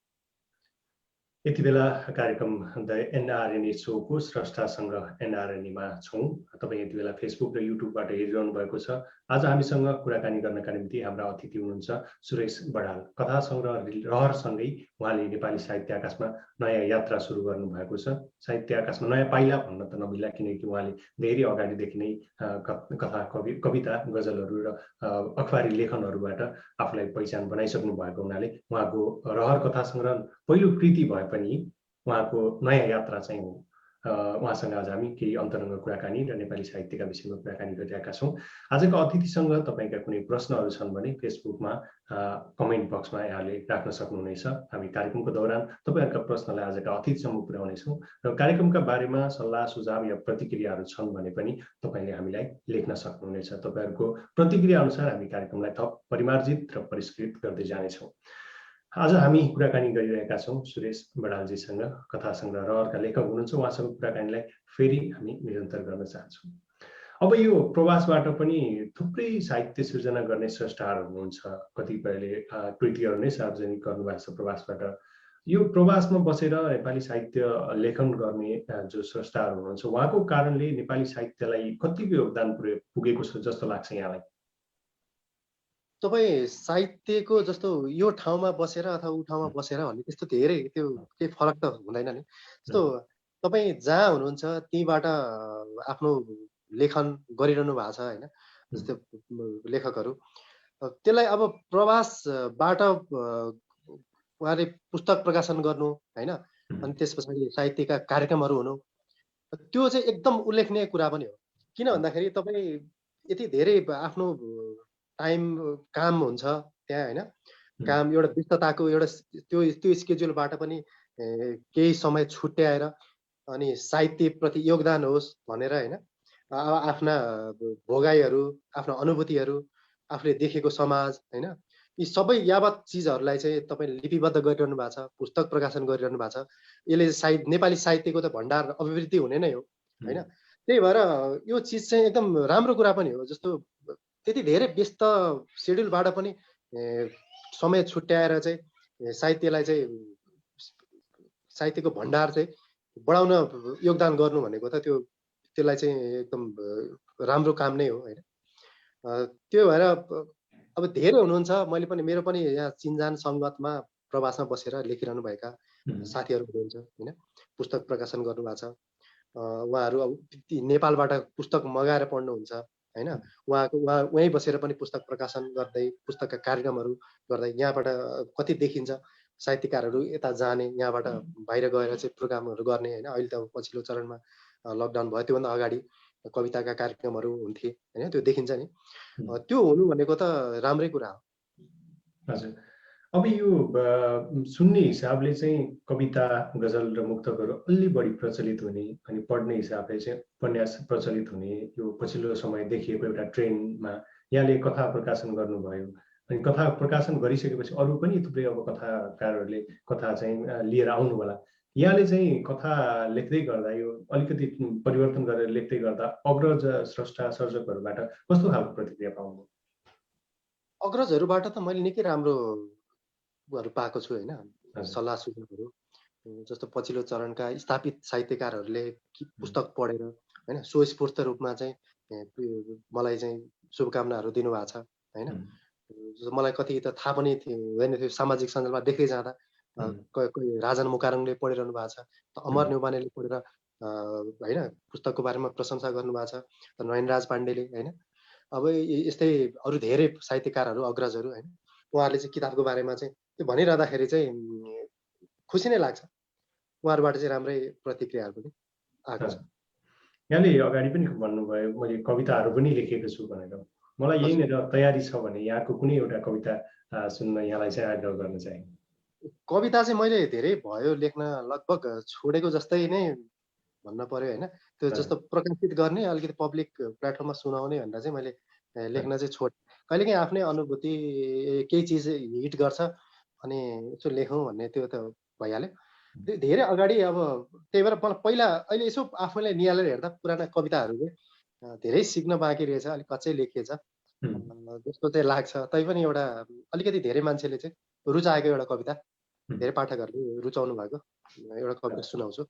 यति बेला कार्यक्रम द एनआरएनए सोको स्रष्टासँग एनआरएनएमा छौँ। तपाईँ यति बेला फेसबुक र युट्युबबाट हेरिरहनु भएको छ। आज हामीसँग कुराकानी गर्नका निम्ति हाम्रा अतिथि हुनुहुन्छ सुरेश बडाल। कथा सङ्ग्रह रहरसँगै उहाँले नेपाली साहित्य आकाशमा नयाँ यात्रा सुरु गर्नुभएको छ। साहित्य आकाशमा नयाँ पाइला भन्न त नमिल्ला, किनकि उहाँले धेरै अगाडिदेखि नै कथा कविता गजलहरू र अखबारी लेखनहरूबाट आफूलाई पहिचान बनाइसक्नु भएको हुनाले उहाँको रहर कथा सङ्ग्रह पहिलो कृति भए पनि उहाँको नयाँ यात्रा चाहिँ हो। उहाँसँग आज हामी केही अन्तरङ्ग कुराकानी र नेपाली साहित्यका विषयमा कुराकानी गरिरहेका छौँ। आजको अतिथिसँग तपाईँका कुनै प्रश्नहरू छन् भने फेसबुकमा कमेन्ट बक्समा यहाँले राख्न सक्नुहुनेछ। हामी कार्यक्रमको दौरान तपाईँहरूका प्रश्नलाई आजका अतिथिसम्म पुर्याउनेछौँ र कार्यक्रमका बारेमा सल्लाह सुझाव या प्रतिक्रियाहरू छन् भने पनि तपाईँले हामीलाई लेख्न सक्नुहुनेछ। तपाईँहरूको प्रतिक्रिया अनुसार हामी कार्यक्रमलाई थप परिमार्जित र परिष्कृत गर्दै जानेछौँ। आज हामी कुराकानी गरिरहेका छौँ सुरेश बडालजीसँग, कथा सङ्ग्रह रहरका लेखक हुनुहुन्छ। उहाँसँग कुराकानीलाई फेरि हामी निरन्तर गर्न चाहन्छौँ। अब यो प्रवासबाट पनि थुप्रै साहित्य सृजना गर्ने स्रष्टाहरू हुनुहुन्छ। कतिपयले कृतिहरू नै सार्वजनिक गर्नुभएको छ प्रवासबाट। यो प्रवासमा बसेर नेपाली साहित्य लेखन गर्ने जो स्रष्टाहरू हुनुहुन्छ उहाँको कारणले नेपाली साहित्यलाई कतिको योगदान पुगेको छ जस्तो लाग्छ यहाँलाई? तपाईँ साहित्यको जस्तो यो ठाउँमा बसेर अथवा ऊ ठाउँमा बसेर भन्ने त्यस्तो धेरै त्यो केही फरक त हुँदैन नि। जस्तो तपाईँ जहाँ हुनुहुन्छ त्यहीँबाट आफ्नो लेखन गरिरहनु भएको छ होइन। जस्तो लेखकहरू त्यसलाई अब प्रवासबाट उहाँले पुस्तक प्रकाशन गर्नु होइन, अनि त्यस पछाडि साहित्यका कार्यक्रमहरू हुनु, त्यो चाहिँ एकदम उल्लेखनीय कुरा पनि हो। किन भन्दाखेरि तपाईँ यति धेरै आफ्नो टाइम काम हुन्छ त्यहाँ होइन, काम एउटा व्यस्तताको एउटा त्यो स्केड्युलबाट पनि केही समय छुट्याएर अनि साहित्यप्रति योगदान होस् भनेर होइन, आफ्ना भोगाइहरू, आफ्ना अनुभूतिहरू, आफूले देखेको समाज होइन, यी सबै यावत चिजहरूलाई चाहिँ तपाईँले लिपिबद्ध गरिरहनु भएको छ, पुस्तक प्रकाशन गरिरहनु भएको छ। यसले नेपाली साहित्यको त भण्डार अभिवृद्धि हुने नै हो होइन। त्यही भएर यो चिज चाहिँ एकदम राम्रो कुरा पनि हो। जस्तो त्यति धेरै व्यस्त सेड्युलबाट पनि समय छुट्याएर चाहिँ साहित्यलाई चाहिँ साहित्यको भण्डार चाहिँ बढाउन योगदान गर्नु भनेको त त्यसलाई चाहिँ एकदम राम्रो काम नै हो होइन। त्यो भएर अब धेरै हुनुहुन्छ। मैले पनि मेरो पनि यहाँ चिन्जान सङ्गतमा प्रवासमा बसेर लेखिरहनु भएका साथीहरू हुनुहुन्छ होइन, पुस्तक प्रकाशन गर्नुभएको छ। उहाँहरू अब नेपालबाट पुस्तक मगाएर पढ्नुहुन्छ होइन। उहाँ वहीँ बसेर पनि पुस्तक प्रकाशन गर्दै पुस्तकका कार्यक्रमहरू गर्दै यहाँबाट कति देखिन्छ साहित्यकारहरू यता जाने, यहाँबाट बाहिर गएर चाहिँ प्रोग्रामहरू गर्ने होइन। अहिले त पछिल्लो चरणमा लकडाउन भयो, त्योभन्दा अगाडि कविताका कार्यक्रमहरू हुन्थे होइन, त्यो देखिन्छ नि। त्यो हुनु भनेको त राम्रै कुरा हो। हजुर, अब यो सुन्ने हिसाबले चाहिँ कविता गजल र मुक्तकहरू अलि बढी प्रचलित हुने अनि पढ्ने हिसाबले चाहिँ उपन्यास प्रचलित हुने यो पछिल्लो समय देखिएको एउटा ट्रेन्डमा यहाँले कथा प्रकाशन गर्नुभयो अनि कथा प्रकाशन गरिसकेपछि अरू पनि थुप्रै अब कथाकारहरूले कथा चाहिँ लिएर आउनु होला। यहाँले चाहिँ कथा लेख्दै गर्दा यो अलिकति परिवर्तन गरेर लेख्दै गर्दा अग्रज स्रष्टा सर्जकहरूबाट कस्तो खालको प्रतिक्रिया पाउनु? अग्रजहरूबाट त मैले निकै राम्रो पाएको छु होइन, हजुर। सल्लाह सुझावहरू। जस्तो पछिल्लो चरणका स्थापित साहित्यकारहरूले पुस्तक पढेर होइन स्वस्फूर्त रूपमा चाहिँ मलाई चाहिँ शुभकामनाहरू दिनुभएको छ होइन। मलाई कति त थाहा पनि हुँदैन थियो, सामाजिक सञ्जालमा देख्दै जाँदा कोही राजन मुकारङले पढिरहनु भएको छ, त अमर न्यौपानेले पढेर होइन पुस्तकको बारेमा प्रशंसा गर्नुभएको छ, त नयनराज पाण्डेले होइन। अब यस्तै अरू धेरै साहित्यकारहरू अग्रजहरू होइन, उहाँहरूले चाहिँ किताबको बारेमा चाहिँ त्यो भनिरहँदाखेरि चाहिँ खुसी नै लाग्छ। उहाँहरूबाट चाहिँ राम्रै प्रतिक्रियाहरू पनि आएको छ। यहाँले अगाडि पनि भन्नुभयो मैले कविताहरू पनि लेखेको छु भनेर। मलाई यहीँनिर तयारी छ भने यहाँको कुनै एउटा कविता सुन्न यहाँलाई चाहिँ आग्रह गर्न चाहे। कविता चाहिँ मैले धेरै भयो लेख्न, लगभग छोडेको जस्तै नै भन्न पर्यो होइन। त्यो जस्तो प्रकाशित गर्ने अलिकति पब्लिक प्लेटफर्ममा सुनाउने भनेर चाहिँ मैले लेख्न चाहिँ छोडेँ। कहिलेकाहीँ आफ्नै अनुभूति केही चिज हिट गर्छ अनि यसो लेखौँ भन्ने त्यो त भइहाल्यो। धेरै अगाडि अब त्यही भएर मलाई पहिला अहिले यसो आफूलाई निहालेर हेर्दा पुराना कविताहरू चाहिँ धेरै सिक्न बाँकी रहेछ, अलिक कच्चै लेखिएछ जस्तो चाहिँ लाग्छ। तैपनि एउटा अलिकति धेरै मान्छेले चाहिँ रुचाएको एउटा कविता, धेरै पाठकहरूले रुचाउनु भएको एउटा कविता सुनाउँछु।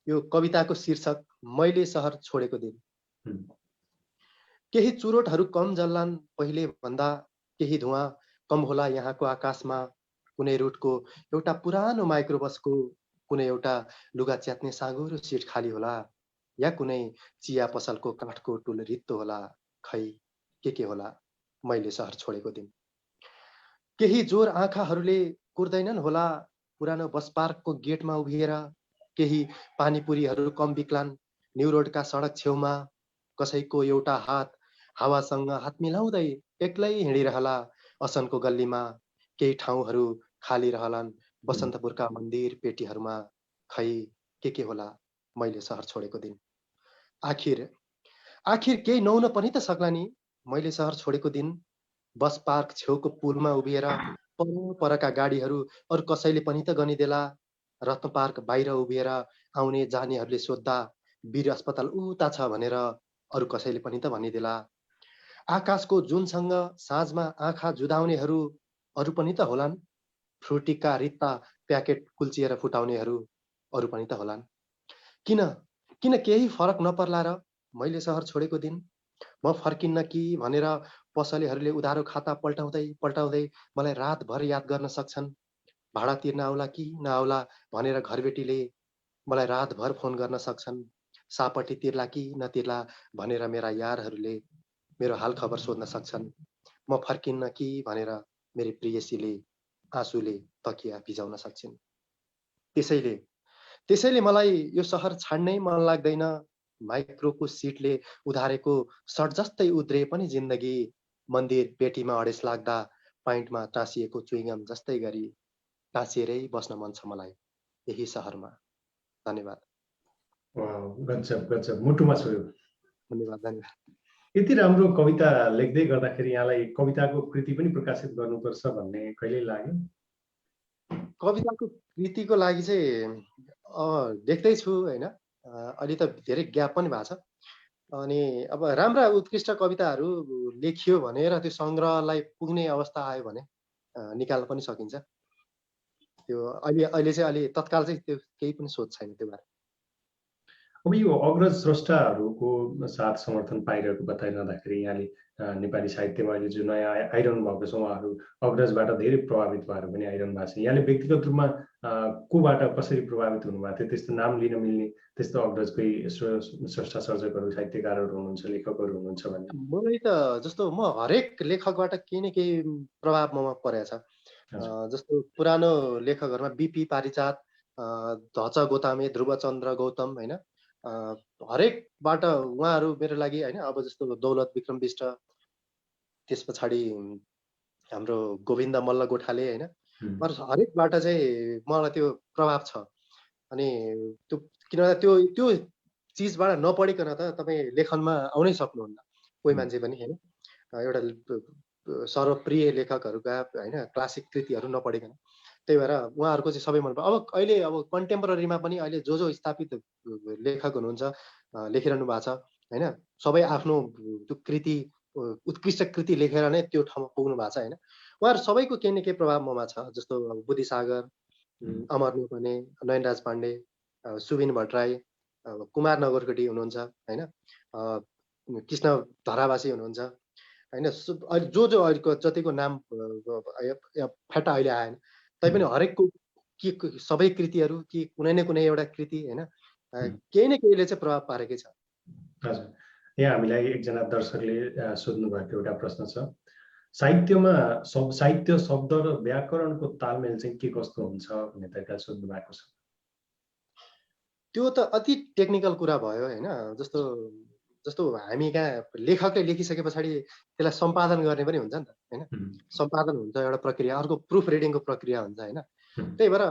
यो कविताको शीर्षक मैले सहर छोडेको दिन। केही चुरोटहरू कम जल्लान् पहिले भन्दा, केही धुवाँ कम होला यहाँको आकाशमा। कुनै रुटको एउटा पुरानो माइक्रोबसको कुनै एउटा लुगा च्यात्ने साँगुरो सिट खाली होला, या कुनै चिया पसलको काठको टुल रित्तो होला। खै के होला मैले सहर छोडेको दिन। केही जोर आँखाहरूले कुर्दैनन् होला पुरानो बस पार्कको गेटमा उभिएर। केही पानीपुरीहरू कम बिक्लान् न्यू रोडका सडक छेउमा। कसैको एउटा हात हावासँग हात मिलाउँदै एक्लै हिँडिरहला असनको गल्लीमा। केही ठाउँहरू खाली रहलान् बसन्तपुरका मन्दिर पेटीहरूमा। खै के होला मैले सहर छोडेको दिन। आखिर केही नहुन पनि त सक्ला नि मैले सहर छोडेको दिन। बस पार्क छेउको पुलमा उभिएर परका गाडीहरू अरू कसैले पनि त गनिदेला। रत्न पार्क बाहिर उभिएर आउने जानेहरूले सोद्धा वीर अस्पताल उता छ भनेर अरू कसैले पनि त भनिदेला। आकाशको जुनसँग साँझमा आँखा जुधाउनेहरू अरू पनि त होलान्। फ्रुटीका रित्ता प्याकेट कुल्चिएर फुटाउनेहरू अरू पनि त होलान्। किन केही फरक नपर्ला र मैले सहर छोडेको दिन। म फर्किन्न कि भनेर पसलेहरूले उधारो खाता पल्टाउँदै मलाई रातभर याद गर्न सक्छन्। भाडा तिर्न आउला कि नआउला भनेर घरबेटीले मलाई रातभर फोन गर्न सक्छन्। सापट्टि तिर्ला कि नतिर्ला भनेर मेरा यारहरूले मेरो हाल खबर सोध्न सक्छन्। म फर्किन्न कि भनेर मेरी प्रियसीले आँसुले तकिया भिजाउन सक्छन्। त्यसैले मलाई यो सहर छाड्नै मन लाग्दैन। माइक्रोको सिटले उधारेको सर्ट जस्तै उद्रे पनि जिन्दगी। मन्दिर पेटीमा अडेस लाग्दा पाइन्टमा टाँसिएको चुइङम जस्तै गरी टाँसिएरै बस्न मन छ मलाई यही सहरमा। धन्यवाद। गजब मुटुमा छोयो। धन्यवाद। यति राम्रो कविता लेख्दै गर्दाखेरि यहाँलाई कविताको कृति पनि प्रकाशित गर्नुपर्छ भन्ने कहिले लाग्यो? कविताको कृतिको लागि चाहिँ देख्दैछु होइन, अलि त धेरै ग्याप पनि भएको छ। अनि अब राम्रा उत्कृष्ट कविताहरू लेखियो भने र त्यो सङ्ग्रहलाई पुग्ने अवस्था आयो भने निकाल्न पनि सकिन्छ। त्यो अहिले चाहिँ अलि तत्काल चाहिँ त्यो केही पनि सोच छैन त्यो बारे। अब यो अग्रज स्रष्टाहरूको साथ समर्थन पाइरहेको बताइरहँदाखेरि यहाँले नेपाली साहित्यमा अहिले जो नयाँ आइरहनु भएको छ उहाँहरू अग्रजबाट धेरै प्रभावित भएर पनि आइरहनु भएको छ। यहाँले व्यक्तिगत रूपमा कोबाट कसरी प्रभावित हुनुभएको थियो? त्यस्तो नाम लिन मिल्ने त्यस्तो अग्रजकै स्रष्टा सर्जकहरू साहित्यकारहरू हुनुहुन्छ, लेखकहरू हुनुहुन्छ भन्ने? मलाई त जस्तो म हरेक लेखकबाट केही न केही प्रभाव ममा परेको छ। जस्तो पुरानो लेखकहरूमा बिपी पारिजात, धच गोतामे, ध्रुवचन्द्र गौतम होइन, हरेकबाट उहाँहरू मेरो लागि होइन। अब जस्तो दौलत विक्रम बिष्ट, त्यस पछाडि हाम्रो गोविन्द मल्ल गोठाले होइन, हरेकबाट चाहिँ मलाई त्यो प्रभाव छ। अनि त्यो किनभने त्यो चिजबाट नपढिकन त तपाईँ लेखनमा आउनै सक्नुहुन्न कोही मान्छे पनि होइन। एउटा सर्वप्रिय लेखकहरूका होइन क्लासिक कृतिहरू नपढिकन। त्यही भएर उहाँहरूको चाहिँ सबै मन पर्छ। अब अहिले अब कन्टेम्पोरेरीमा पनि अहिले जो स्थापित लेखक हुनुहुन्छ, लेखिरहनु भएको छ होइन, सबै आफ्नो त्यो कृति उत्कृष्ट कृति लेखेर नै त्यो ठाउँमा पुग्नु भएको छ होइन। उहाँहरू सबैको केही न केही प्रभाव ममा छ। जस्तो बुद्धिसागर, अमर न्यौपाने, नयनराज पाण्डे, सुबिन भट्टराई, कुमार नगरकोटी हुनुहुन्छ होइन, कृष्ण धरावासी हुनुहुन्छ होइन। अहिले जो अहिलेको जतिको नाम फ्याटा अहिले आएन, तैपनि हरेकको के सबै कृतिहरू कि कुनै न कुनै एउटा कृति होइन केही न केहीले चाहिँ प्रभाव पारेकै छ। हजुर, यहाँ हामीलाई एकजना दर्शकले सोध्नु भएको एउटा प्रश्न छ, साहित्यमा साहित्य शब्द र व्याकरणको तालमेल चाहिँ के कस्तो हुन्छ भन्ने तरिकाले सोध्नु भएको छ। त्यो त अति टेक्निकल कुरा भयो होइन। जस्तो हामी कहाँ लेखकले लेखिसके पछाडि त्यसलाई सम्पादन गर्ने पनि हुन्छ नि त होइन। सम्पादन हुन्छ एउटा प्रक्रिया, अर्को प्रुफ रिडिङको प्रक्रिया हुन्छ होइन। त्यही भएर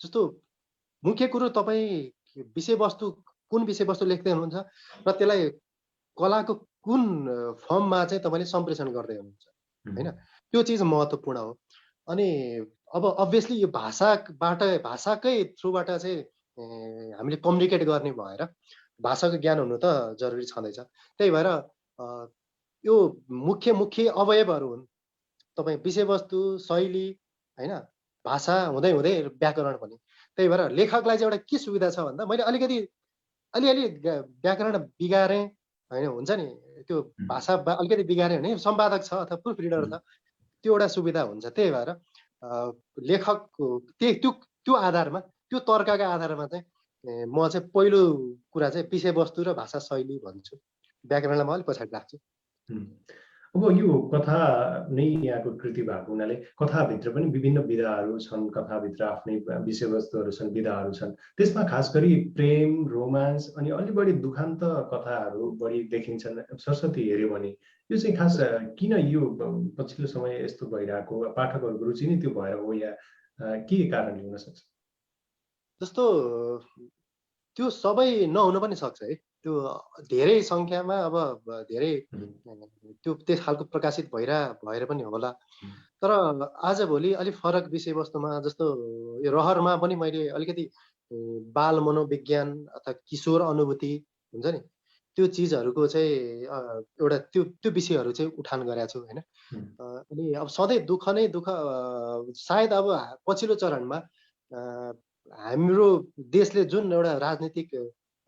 जस्तो मुख्य कुरो तपाईँ विषयवस्तु कुन विषयवस्तु लेख्दै हुनुहुन्छ र त्यसलाई कलाको कुन फर्ममा चाहिँ तपाईँले सम्प्रेषण गर्दै हुनुहुन्छ होइन, त्यो चिज महत्त्वपूर्ण हो। अनि अब अभियसली यो भाषाकै थ्रुबाट चाहिँ हामीले कम्युनिकेट गर्ने भएर भाषाको ज्ञान हुनु त जरुरी छँदैछ। त्यही भएर यो मुख्य अवयवहरू हुन् तपाईँ विषयवस्तु, शैली होइन, भाषा हुँदै व्याकरण पनि। त्यही भएर लेखकलाई चाहिँ एउटा के सुविधा छ भन्दा मैले अलिअलि व्याकरण बिगारेँ होइन, हुन्छ नि त्यो भाषा अलिकति बिगारेँ भने सम्पादक छ अथवा प्रुफ रिडर छ, त्यो एउटा सुविधा हुन्छ। त्यही भएर लेखकको त्यो आधारमा, त्यो तर्कका आधारमा चाहिँ म चाहिँ पहिलो कुरा चाहिँ विषयवस्तु र भाषा शैली भन्छु, व्याकरणलाई म अलिक पछाडि राख्छु। अब यो कथा नै यहाँको कृति भएको हुनाले कथाभित्र पनि विभिन्न विधाहरू छन्, कथाभित्र आफ्नै विषयवस्तुहरू छन्, विधाहरू छन्। त्यसमा खास गरी प्रेम, रोमान्स अनि अलि बढी दुखान्त कथाहरू बढी देखिन्छन्। सरस्वती हेऱ्यो भने यो चाहिँ खास किन यो पछिल्लो समय यस्तो भइरहेको, पाठकहरूको रुचि नै त्यो भएर हो या के कारणले हुन सक्छ? जस्तो त्यो सबै नहुन पनि सक्छ है। त्यो धेरै सङ्ख्यामा अब धेरै त्यो त्यस खालको प्रकाशित भएर पनि होला। तर आजभोलि अलिक फरक विषयवस्तुमा जस्तो यो रहरमा पनि मैले अलिकति बाल मनोविज्ञान अथवा किशोर अनुभूति हुन्छ नि, त्यो चिजहरूको चाहिँ एउटा त्यो विषयहरू चाहिँ उठान गरेको छु होइन। अनि अब सधैँ दुःख नै दुःख, सायद अब पछिल्लो चरणमा हाम्रो देशले जुन एउटा राजनीतिक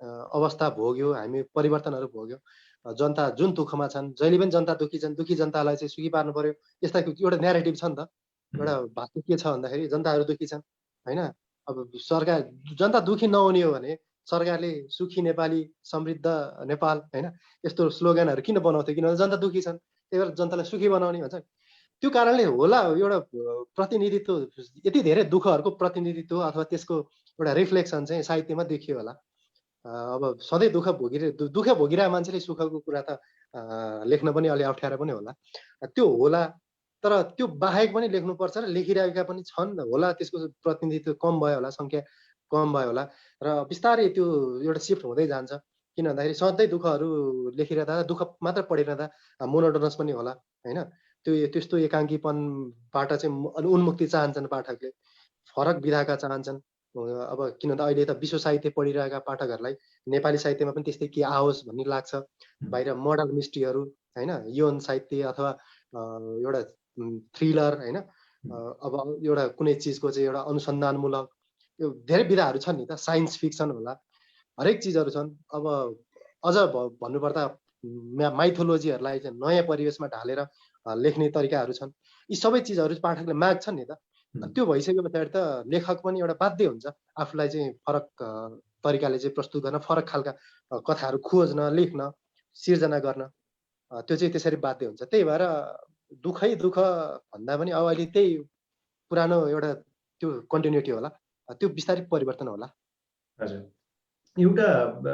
अवस्था भोग्यो, हामी परिवर्तनहरू भोग्यो, जनता जुन दुःखमा छन्, जहिले पनि जनता दुःखी छन्, दुःखी जनतालाई चाहिँ सुखी पार्नु पर्यो, यस्ता एउटा न्यारेटिभ छ नि त। एउटा भाषा के छ भन्दाखेरि जनताहरू दुःखी छन् होइन। अब सरकार जनता दुःखी नहुने हो भने सरकारले सुखी नेपाली समृद्ध नेपाल होइन यस्तो स्लोगनहरू किन बनाउँथ्यो, किनभने जनता दुःखी छन्, त्यही भएर जनतालाई सुखी बनाउने भन्छ। त्यो कारणले होला एउटा प्रतिनिधित्व, यति धेरै दुःखहरूको प्रतिनिधित्व अथवा त्यसको एउटा रिफ्लेक्सन चाहिँ साहित्यमा देखियो होला। अब सधैँ दुःख भोगिरहेको मान्छेले सुखको कुरा त लेख्न पनि अलि अप्ठ्यारो पनि होला, त्यो होला। तर त्यो बाहेक पनि लेख्नुपर्छ र लेखिरहेका पनि छन् होला, त्यसको प्रतिनिधित्व कम भयो होला, सङ्ख्या कम भयो होला र बिस्तारै त्यो एउटा सिफ्ट हुँदै जान्छ। किन भन्दाखेरि सधैँ दुःखहरू लेखिरहँदा, दुःख मात्र पढिरहँदा मोनोटोनस पनि होला होइन। त्यस्तो एकाङ्कीपनबाट चाहिँ उन्मुक्ति चाहन्छन् पाठकले, फरक विधाका चाहन्छन्। अब किन त अहिले त विश्व साहित्य पढिरहेका पाठकहरूलाई नेपाली साहित्यमा पनि त्यस्तै के आओस् भन्ने लाग्छ। बाहिर मोडल मिस्ट्रीहरू होइन, यौन साहित्य अथवा एउटा थ्रिलर होइन, अब एउटा कुनै चिजको चाहिँ एउटा अनुसन्धानमूलक यो धेरै विधाहरू छन् नि त। साइन्स फिक्सन होला, हरेक चिजहरू छन्। अब अझ भन्नुपर्दा माइथोलोजीहरूलाई चाहिँ नयाँ परिवेशमा ढालेर लेख्ने तरिकाहरू छन्। यी सबै चिजहरू पाठकले माग्छन् नि त। त्यो भइसके पछाडि त लेखक पनि एउटा बाध्य हुन्छ आफूलाई चाहिँ फरक तरिकाले चाहिँ प्रस्तुत गर्न, फरक खालका कथाहरू खोज्न, लेख्न, सिर्जना गर्न। त्यो चाहिँ त्यसरी बाध्य हुन्छ। त्यही भएर दुःखै दुःख भन्दा पनि अब अहिले त्यही पुरानो एउटा त्यो कन्टिन्युटी होला, त्यो बिस्तारै परिवर्तन होला। हजुर, एउटा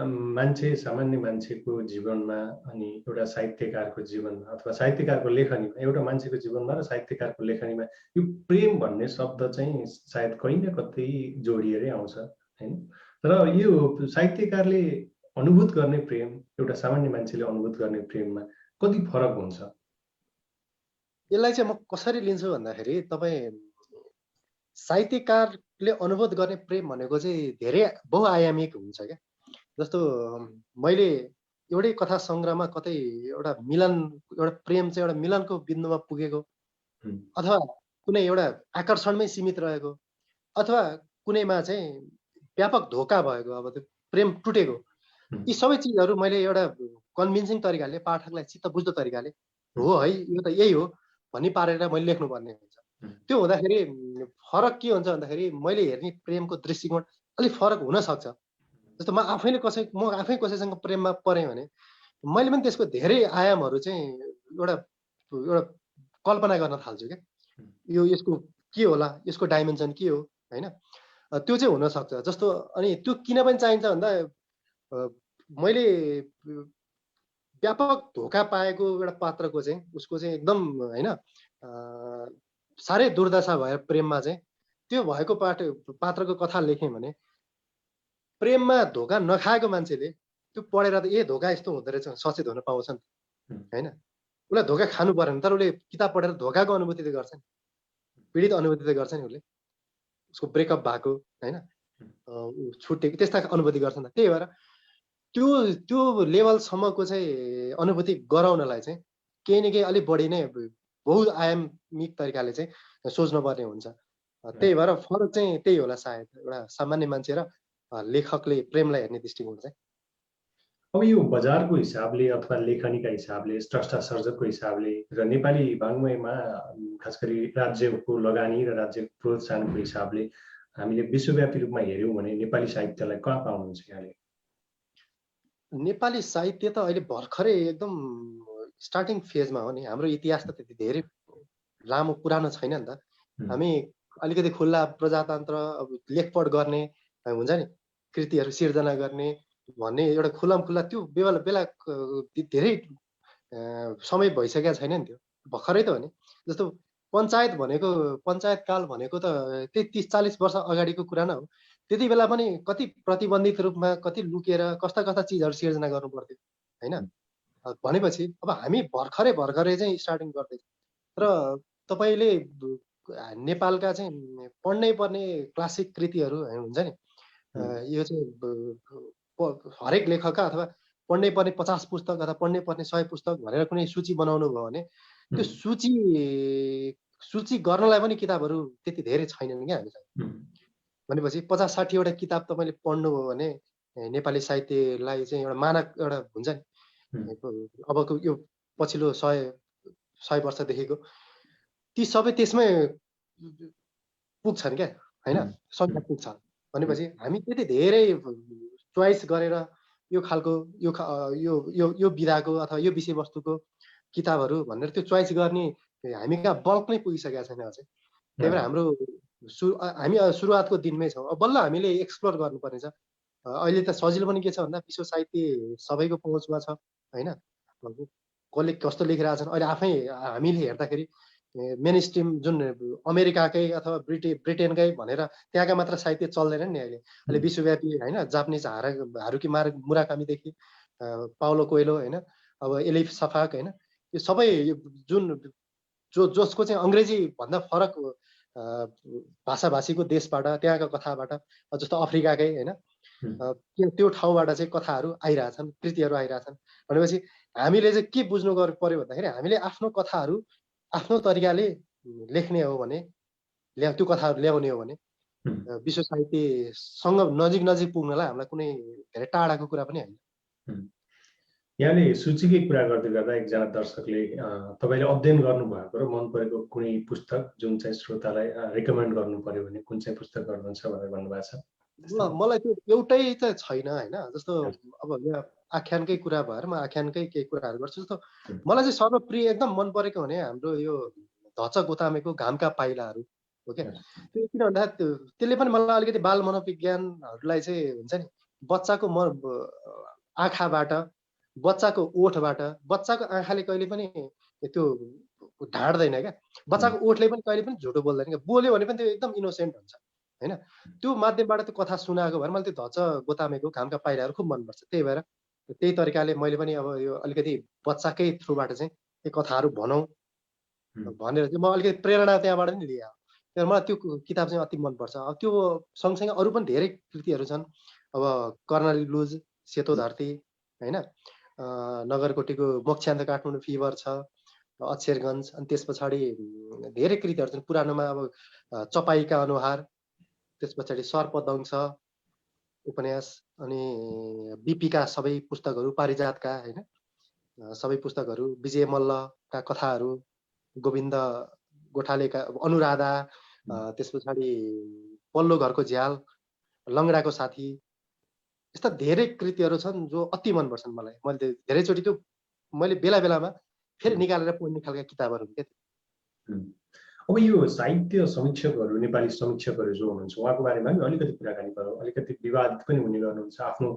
मान्छे, सामान्य मान्छेको जीवनमा अनि एउटा साहित्यकारको जीवनमा अथवा साहित्यकारको लेखनीमा, एउटा मान्छेको जीवनमा र साहित्यकारको लेखनीमा यो प्रेम भन्ने शब्द चाहिँ सायद कहीँ न कतै जोडिएरै आउँछ होइन। र यो साहित्यकारले अनुभूत गर्ने प्रेम, एउटा सामान्य मान्छेले अनुभूत गर्ने प्रेममा कति फरक हुन्छ? यसलाई चाहिँ म कसरी लिन्छु भन्दाखेरि तपाईँ साहित्यकारले अनुभव गर्ने प्रेम भनेको चाहिँ धेरै बहुआयामिक हुन्छ क्या। जस्तो मैले एउटै कथा सङ्ग्रहमा कतै एउटा मिलन, एउटा प्रेम चाहिँ एउटा मिलनको बिन्दुमा पुगेको, अथवा कुनै एउटा आकर्षणमै सीमित रहेको, अथवा कुनैमा चाहिँ व्यापक धोका भएको, अब त्यो प्रेम टुटेको, यी सबै चिजहरू मैले एउटा कन्भिन्सिङ तरिकाले, पाठकलाई चित्त बुझ्दो तरिकाले हो है यो त यही हो भनी पारेर मैले लेख्नुपर्ने हुन्छ। त्यो हुँदाखेरि फरक के हुन्छ भन्दाखेरि मैले हेर्ने प्रेमको दृष्टिकोण अलिक फरक हुन सक्छ। जस्तो म आफै कसैसँग प्रेममा परेँ भने मैले पनि त्यसको धेरै आयामहरू चाहिँ एउटा एउटा कल्पना गर्न थाल्छु क्या। यसको के होला, यसको डाइमेन्सन के हो होइन, त्यो चाहिँ हुनसक्छ। जस्तो अनि त्यो किन पनि चाहिन्छ भन्दा मैले व्यापक धोका पाएको एउटा पात्रको चाहिँ उसको चाहिँ एकदम होइन साह्रै दुर्दशा भएर प्रेममा चाहिँ त्यो भएको पात्रको कथा लेखेँ भने प्रेममा धोका नखाएको मान्छेले त्यो पढेर त धोका यस्तो हुँदो रहेछ सचेत हुन पाउँछ नि त होइन। उसलाई धोका खानु परेन, तर उसले किताब पढेर धोकाको अनुभूति त गर्छ नि, पीडित अनुभूति त गर्छ नि, उसले उसको ब्रेकअप भएको होइन, छुटेको त्यस्ता अनुभूति गर्छ नि। त्यही भएर त्यो लेभलसम्मको चाहिँ अनुभूति गराउनलाई चाहिँ केही न केही अलिक बढी नै बहुआयामिक तरिकाले चाहिँ सोच्नुपर्ने हुन्छ। त्यही भएर फरक चाहिँ त्यही होला सायद, एउटा सामान्य मान्छे र लेखकले प्रेमलाई हेर्ने दृष्टिकोण चाहिँ। अब यो बजारको हिसाबले अथवा लेखनीका हिसाबले, स्रष्टा सर्जकको हिसाबले र नेपाली वाङ्मयमा खास गरी राज्यको लगानी र राज्यको प्रोत्साहनको हिसाबले हामीले विश्वव्यापी रूपमा हेऱ्यौँ भने नेपाली साहित्यलाई कहाँ पाउनुहुन्छ यहाँले? नेपाली साहित्य त अहिले भर्खरै एकदम स्टार्टिङ फेजमा हो नि। हाम्रो इतिहास त त्यति धेरै लामो पुरानो छैन नि त। हामी अलिकति खुल्ला प्रजातन्त्र, अब लेखपढ गर्ने हुन्छ नि, कृतिहरू सिर्जना गर्ने भन्ने एउटा खुल्ला त्यो बेला धेरै समय भइसकेको छैन नि, त्यो भर्खरै त हो नि। जस्तो पञ्चायत काल भनेको त त्यही 30-40 वर्ष अगाडिको कुरा न हो। त्यति बेला पनि कति प्रतिबन्धित रूपमा, कति लुकेर कस्ता चिजहरू सिर्जना गर्नु पर्थ्यो होइन। भनेपछि अब हामी भर्खरै चाहिँ स्टार्टिङ गर्दैछ र तपाईँले नेपालका चाहिँ पढ्नै पर्ने क्लासिक कृतिहरू हुन्छ नि, यो चाहिँ हरेक लेखकका अथवा पढ्नै पर्ने 50 पुस्तक अथवा पढ्नै पर्ने 100 पुस्तक भनेर कुनै सूची बनाउनु भयो भने त्यो सूची गर्नलाई पनि किताबहरू त्यति धेरै छैनन् क्या हामीसँग। भनेपछि 50-60 वटा किताब तपाईँले पढ्नुभयो भने नेपाली साहित्यलाई चाहिँ एउटा मानक एउटा हुन्छ नि, अबको यो पछिल्लो 100 वर्षदेखिको ती सबै त्यसमै पुग्छन् क्या होइन, सङ्ख्या पुग्छ। भनेपछि हामी त्यति धेरै चोइस गरेर यो खालको यो विधाको अथवा यो विषयवस्तुको किताबहरू भनेर त्यो चोइस गर्ने हामी कहाँ बल्क नै पुगिसकेका छैन अझै। त्यही भएर हाम्रो हामी सुरुवातको दिनमै छौँ। अब बल्ल हामीले एक्सप्लोर गर्नुपर्ने छ। अहिले त सजिलो पनि के छ भन्दा विश्व साहित्य सबैको पहुँचमा छ होइन। कसले कस्तो लेखिरहेछन् अहिले आफै हामीले हेर्दाखेरि मेन स्ट्रिम जुन अमेरिकाकै अथवा ब्रिटेनकै भनेर त्यहाँका मात्र साहित्य चल्दैन नि अहिले विश्वव्यापी होइन। जापानिज हारुकी मुराकामीदेखि पाउलो कोएलो होइन, अब एलिफ सफाक होइन, यो सबै जसको चाहिँ अङ्ग्रेजी भन्दा फरक भाषाभाषीको देशबाट, त्यहाँका कथाबाट, जस्तो अफ्रिकाकै होइन त्यो ठाउँबाट चाहिँ कथाहरू आइरहेछन्, कृतिहरू आइरहेछन्। भनेपछि हामीले चाहिँ के बुझ्नु पर्यो भन्दाखेरि हामीले आफ्नो कथाहरू आफ्नो तरिकाले लेख्ने हो भने, त्यो कथाहरू ल्याउने हो भने विश्व साहित्यसँग नजिक पुग्नलाई हामीलाई कुनै धेरै टाढाको कुरा पनि होइन। यहाँले सूचीकै कुरा गर्दै गर्दा एकजना दर्शकले तपाईँले अध्ययन गर्नुभएको र मन परेको कुनै पुस्तक जुन चाहिँ श्रोतालाई रेकमेन्ड गर्नु पर्यो भने कुन चाहिँ पुस्तक गर्नुहुन्छ भनेर भन्नुभएको छ? मलाई त्यो एउटै त छैन होइन। जस्तो अब यहाँ आख्यानकै कुरा भएर म आख्यानकै केही कुराहरू गर्छु। जस्तो मलाई चाहिँ सर्वप्रिय एकदम मन परेको भने हाम्रो यो धच गोतामेको घामका पाइलाहरू हो क्या। त्यो किन भन्दा त्यसले पनि मलाई अलिकति बाल मनोविज्ञानहरूलाई चाहिँ हुन्छ नि, बच्चाको आँखाबाट, बच्चाको ओठबाट, बच्चाको आँखाले कहिले पनि त्यो ढाँट्दैन क्या, बच्चाको ओठले पनि कहिले पनि झुटो बोल्दैन क्या, बोल्यो भने पनि त्यो एकदम इनोसेन्ट हुन्छ होइन। त्यो माध्यमबाट त्यो कथा सुनाएको भएर मलाई त्यो धच गोतामेको घामका पाइलाहरू खुब मनपर्छ। त्यही भएर त्यही तरिकाले मैले पनि अब यो अलिकति बच्चाकै थ्रुबाट चाहिँ त्यो कथाहरू भनौँ भनेर चाहिँ म अलिकति प्रेरणा त्यहाँबाट नि लिएँ। तर मलाई त्यो किताब चाहिँ अति मनपर्छ। अब त्यो सँगसँगै अरू पनि धेरै कृतिहरू छन्। अब कर्णाली लुज, सेतो धरती होइन, नगरकोटीको मोक्षान्त काठमाडौँ फिभर छ, अक्षरगञ्ज, अनि त्यस पछाडि धेरै कृतिहरू छन् पुरानोमा। अब चपाईका अनुहार, त्यस पछाडि सर्पदंश उपन्यास, अनि बिपीका सबै पुस्तकहरू, पारिजातका होइन सबै पुस्तकहरू, विजय मल्लका कथाहरू, गोविन्द गोठालेका अनुराधा, त्यस पछाडि पल्लो घरको झ्याल, लङ्गडाको साथी, यस्ता धेरै कृतिहरू छन् जो अति मनपर्छन् मलाई। मैले धेरैचोटि त्यो मैले बेला बेलामा फेरि निकालेर पढ्ने खालका किताबहरू हुन् क्या। अब यो साहित्य समीक्षकहरू, नेपाली समीक्षकहरू जो हुनुहुन्छ उहाँको बारेमा नि अलिकति कुराकानी गरौँ। अलिकति विवादित पनि हुने गर्नुहुन्छ। आफ्नो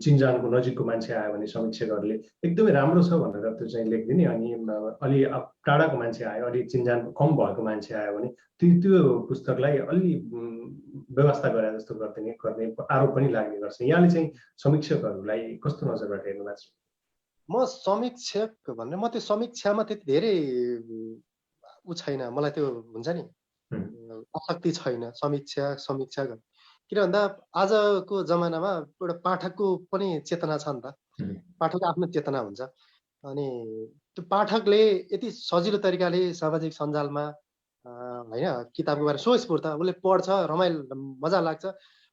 चिन्जानको नजिकको मान्छे आयो भने समीक्षकहरूले एकदमै राम्रो छ भनेर त्यो चाहिँ लेखिदिने, अनि अलि टाढाको मान्छे आयो, अलि चिन्जान कम भएको मान्छे आयो भने त्यो पुस्तकलाई अलि व्यवस्था गरे जस्तो गर्ने आरोप पनि लाग्ने गर्छ। यहाँले चाहिँ समीक्षकहरूलाई कस्तो नजरबाट हेर्नु भएको छ? म समीक्षक भनेर म त्यो समीक्षामा त्यति धेरै ऊ छैन, मलाई त्यो हुन्छ नि आसक्ति छैन समीक्षा किन भन्दा आजको जमानामा एउटा पाठकको पनि चेतना छ नि त। पाठकको आफ्नो चेतना हुन्छ। अनि त्यो पाठकले यति सजिलो तरिकाले सामाजिक सञ्जालमा होइन किताबको बारे स्वस्फूर्त उसले पढ्छ, रमाइलो मजा लाग्छ,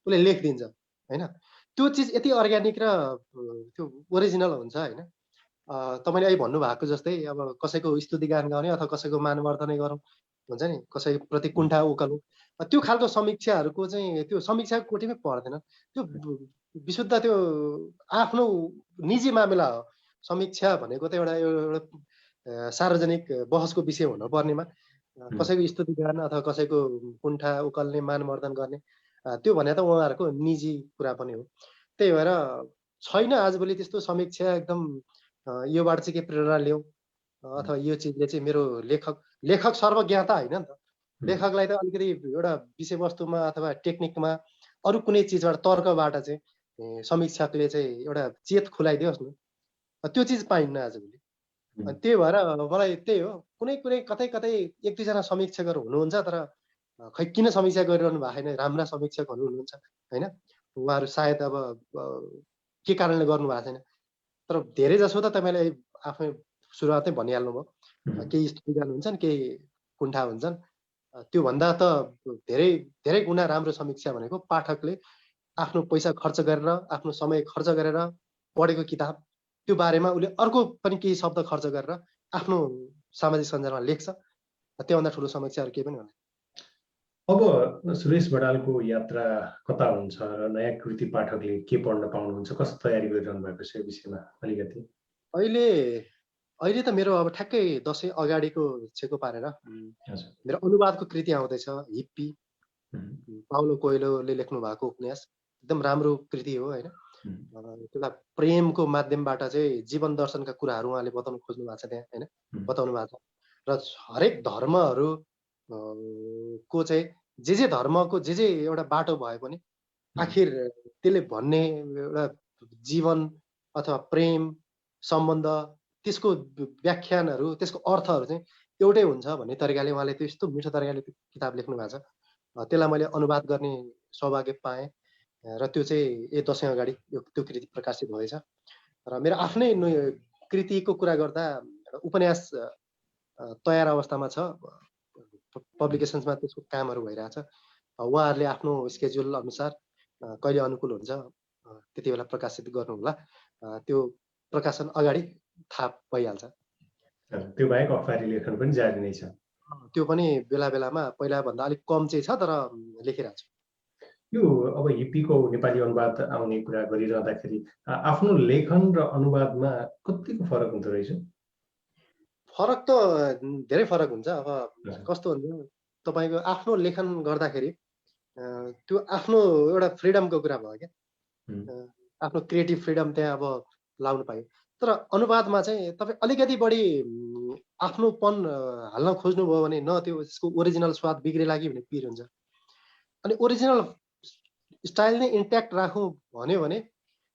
उसले लेखिदिन्छ होइन। त्यो चिज यति अर्ग्यानिक र त्यो ओरिजिनल हुन्छ होइन। तपाईँले अहिले भन्नुभएको जस्तै अब कसैको स्तुतिगान गर्ने अथवा कसैको मानवर्धनै गरौँ हुन्छ नि, कसैप्रति कुण्ठा उकालौँ, त्यो खालको समीक्षाहरूको चाहिँ त्यो समीक्षाको कोटीमै पर्दैन। त्यो विशुद्ध त्यो आफ्नो निजी मामिला हो। समीक्षा भनेको त एउटा सार्वजनिक बहसको विषय हुनुपर्नेमा कसैको स्तुतिगान अथवा कसैको कुण्ठा उकाल्ने, मानवर्धन गर्ने, त्यो भने त उहाँहरूको निजी कुरा पनि हो। त्यही भएर छैन आजभोलि त्यस्तो समीक्षा एकदम योबाट चाहिँ के प्रेरणा ल्याऊ अथवा यो चिजले चाहिँ मेरो लेखक सर्वज्ञता होइन नि त। लेखकलाई त अलिकति एउटा विषयवस्तुमा अथवा टेक्निकमा अरू कुनै चिजबाट तर्कबाट चाहिँ समीक्षकले चाहिँ एउटा चेत खुलाइदियोस् न, त्यो चिज पाइन्न आजभोलि। अनि त्यही भएर मलाई त्यही हो, कुनै कतै एक दुईजना समीक्षकहरू हुनुहुन्छ, तर खै किन समीक्षा गरिरहनु भएको छैन, राम्रा समीक्षकहरू हुनुहुन्छ होइन। उहाँहरू सायद अब के कारणले गर्नु भएको छैन, तर धेरै जसो त तपाईँले आफै सुरुवातै भनिहाल्नुभयो, केही स्तुतिगान हुन्छन्, केही कुण्ठा हुन्छन्। त्योभन्दा त धेरै गुणा राम्रो समीक्षा भनेको पाठकले आफ्नो पैसा खर्च गरेर, आफ्नो समय खर्च गरेर पढेको किताब, त्यो बारेमा उसले अर्को पनि केही शब्द खर्च गरेर आफ्नो सामाजिक सञ्जालमा लेख्छ। त्योभन्दा ठुलो समीक्षाहरू केही पनि हुँदैन। अब सुरेश बडालको यात्रा कता हुन्छ र नयाँ कृति पाठकले के पढ्न पाउनुहुन्छ, कस्तो तयारी गरिरहनु भएको छ यो विषयमा अलिकति? अहिले त मेरो अब ठ्याक्कै दसैँ अगाडिको छेको पारेर मेरो अनुवादको कृति आउँदैछ, हिप्पी, पाउलो कोएलोले लेख्नु भएको उपन्यास। एकदम राम्रो कृति हो होइन। त्यसलाई प्रेमको माध्यमबाट चाहिँ जीवन दर्शनका कुराहरू उहाँले बताउनु खोज्नु भएको छ त्यहाँ होइन, बताउनु भएको छ। र हरेक धर्महरू को चाहिँ जे धर्मको जे एउटा बाटो भए पनि आखिर त्यसले भन्ने एउटा जीवन अथवा प्रेम सम्बन्ध, त्यसको व्याख्यानहरू, त्यसको अर्थहरू चाहिँ एउटै हुन्छ भन्ने तरिकाले उहाँले त्यस्तो मिठो तरिकाले त्यो किताब लेख्नु भएको छ। त्यसलाई मैले अनुवाद गर्ने सौभाग्य पाएँ र त्यो चाहिँ दसैँ अगाडि त्यो कृति प्रकाशित भएछ। र मेरो आफ्नै कृतिको कुरा गर्दा उपन्यास तयार अवस्थामा छ, पब्लिकेसन्समा त्यसको कामहरू भइरहेछ। उहाँहरूले आफ्नो स्केड्युल अनुसार कहिले अनुकूल हुन्छ त्यति बेला प्रकाशित गर्नुहोला। त्यो प्रकाशन अगाडि थाहा भइहाल्छ। त्यो बाहेक अफवारी लेखन पनि जारी नै छ? त्यो पनि बेला बेलामा पहिलाभन्दा अलिक कम चाहिँ छ, तर लेखिरहेको छु। यो अब हिप्पीको नेपाली अनुवाद आउने कुरा गरिरहँदाखेरि आफ्नो लेखन र अनुवादमा कतिको फरक हुँदो रहेछ? फरक त धेरै फरक हुन्छ। अब कस्तो हुन्छ, तपाईँको आफ्नो लेखन गर्दाखेरि त्यो आफ्नो एउटा फ्रिडमको कुरा भयो क्या, आफ्नो क्रिएटिभ फ्रिडम त्यहाँ अब लाउनु पायो। तर अनुवादमा चाहिँ तपाईँ अलिकति बढी आफ्नोपन हाल्न खोज्नुभयो भने न त्यो त्यसको ओरिजिनल स्वाद बिग्रेला कि भन्ने पिर हुन्छ। अनि ओरिजिनल स्टाइल नै इन्ट्याक्ट राखौँ भन्यो भने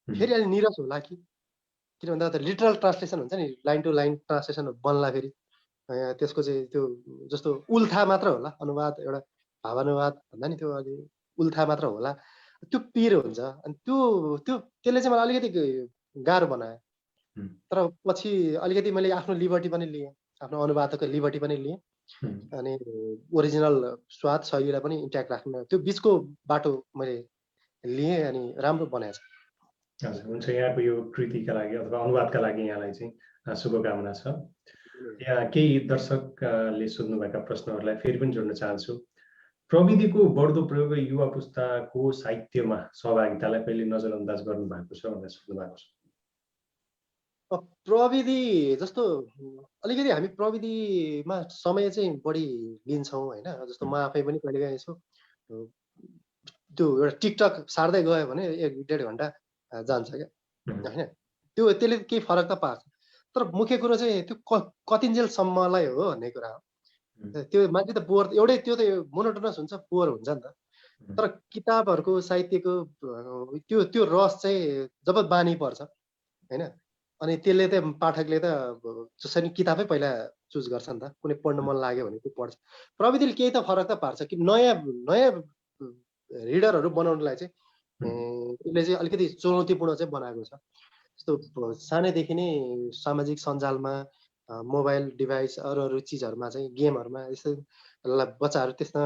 फेरि अलि निरस होला कि, किन भन्दा त लिटरल ट्रान्सलेसन हुन्छ नि, लाइन टु लाइन ट्रान्सलेसन बन्ला फेरि त्यसको चाहिँ त्यो जस्तो उल्था मात्र होला, अनुवाद एउटा भावानुवाद भन्दा नि त्यो अलि उल्था मात्र होला, त्यो पिर हुन्छ। अनि त्यसले चाहिँ मलाई अलिकति गाह्रो बनायो। तर पछि अलिकति मैले आफ्नो लिबर्टी पनि लिएँ, आफ्नो अनुवादको लिबर्टी पनि लिएँ, अनि ओरिजिनल स्वाद शैलीलाई पनि इन्ट्याक्ट राख्न त्यो बिचको बाटो मैले लिएँ अनि राम्रो बनाएछ। हजुर, हुन्छ। यहाँको यो कृतिका लागि अथवा अनुवादका लागि यहाँलाई चाहिँ शुभकामना छ। यहाँ केही दर्शकले सोध्नुभएका प्रश्नहरूलाई फेरि पनि जोड्न चाहन्छु। प्रविधिको बढ्दो प्रयोग युवा पुस्ताको साहित्यमा सहभागितालाई कहिले नजरअन्दाज गर्नु भएको छ भनेर सोध्नु भएको छ। प्रविधि जस्तो अलिकति हामी प्रविधिमा समय चाहिँ बढी लिन्छौँ होइन। जस्तो म आफै पनि कहिलेकाहीँ यसो त्यो एउटा टिकटक सार्दै गयो भने 1-1.5 घन्टा जान्छ क्या होइन। त्यसले केही फरक त पार्छ, तर मुख्य कुरो चाहिँ त्यो कतिन्जेलसम्मलाई हो भन्ने कुरा हो। त्यो मान्छे त बोर एउटै त्यो त मोनोटोनस हुन्छ, बोर हुन्छ नि त। तर किताबहरूको साहित्यको त्यो रस चाहिँ जब बानी पर्छ होइन, अनि त्यसले त पाठकले त जसरी किताबै पहिला चुज गर्छ नि त, कुनै पढ्न मन लाग्यो भने त्यो पढ्छ। प्रविधिले केही त फरक त पार्छ कि नयाँ रिडरहरू बनाउनलाई चाहिँ यसले चाहिँ अलिकति चुनौतीपूर्ण चाहिँ बनाएको छ। जस्तो सानैदेखि नै सामाजिक सञ्जालमा मोबाइल डिभाइस अरू चिजहरूमा चाहिँ गेमहरूमा यस्तो बच्चाहरू त्यसमा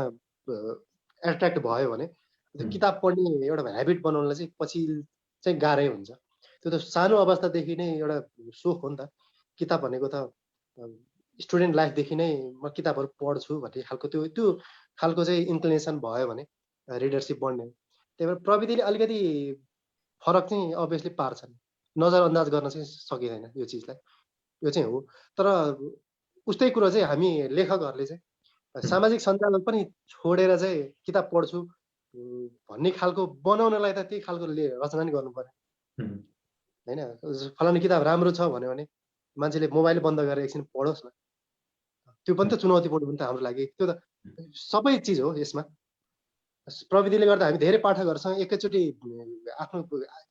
एट्र्याक्ट भयो भने त्यो किताब पढ्ने एउटा ह्याबिट बनाउनलाई चाहिँ पछि चाहिँ गाह्रै हुन्छ। त्यो त सानो अवस्थादेखि नै एउटा सोख हो नि त। किताब भनेको त स्टुडेन्ट लाइफदेखि नै म किताबहरू पढ्छु भन्ने खालको त्यो खालको चाहिँ इन्क्लिनेसन भयो भने रिडरसिप बढ्ने। त्यही भएर प्रविधिले अलिकति फरक चाहिँ अभियसली पार्छ, नजरअन्दाज गर्न चाहिँ सकिँदैन यो चिजलाई, यो चाहिँ हो। तर उस्तै कुरो चाहिँ हामी लेखकहरूले चाहिँ सामाजिक सञ्जाल पनि छोडेर चाहिँ किताब पढ्छु भन्ने खालको बनाउनलाई त त्यही खालको रचना नि गर्नु पर्यो होइन। फलानु किताब राम्रो छ भन्यो भने मान्छेले मोबाइल बन्द गरेर एकछिन पढोस् न, त्यो पनि त चुनौतीपूर्ण हुन्छ हाम्रो लागि। त्यो त सबै चिज हो यसमा। प्रविधिले गर्दा हामी धेरै पाठकहरूसँग एकैचोटि आफ्नो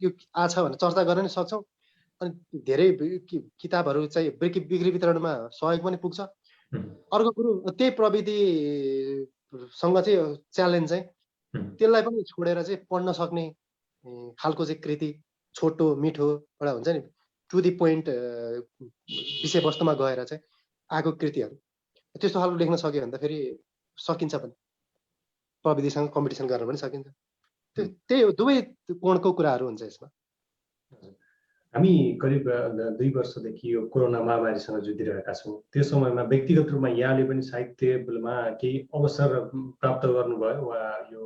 यो आछ भने चर्चा गर्न नि सक्छौँ, अनि धेरै किताबहरू चाहिँ बिक्री वितरणमा सहयोग पनि पुग्छ। अर्को कुरो त्यही प्रविधिसँग चाहिँ च्यालेन्ज चाहिँ त्यसलाई पनि छोडेर चाहिँ पढ्न सक्ने खालको चाहिँ कृति, छोटो मिठो एउटा हुन्छ नि, टु दी पोइन्ट विषयवस्तुमा गएर चाहिँ आएको कृतिहरू, त्यस्तो खालको लेख्न सक्यो भने त फेरि सकिन्छ पनि, प्रविधिसँग कम्पिटिसन गर्न पनि सकिन्छ। त्यही हो, दुवै कोणको कुराहरू हुन्छ यसमा। हामी करिब 2 वर्षदेखि यो कोरोना महामारीसँग जुधिरहेका छौँ। त्यो समयमा व्यक्तिगत रूपमा यहाँले पनि साहित्यमा केही अवसर प्राप्त गर्नुभयो वा यो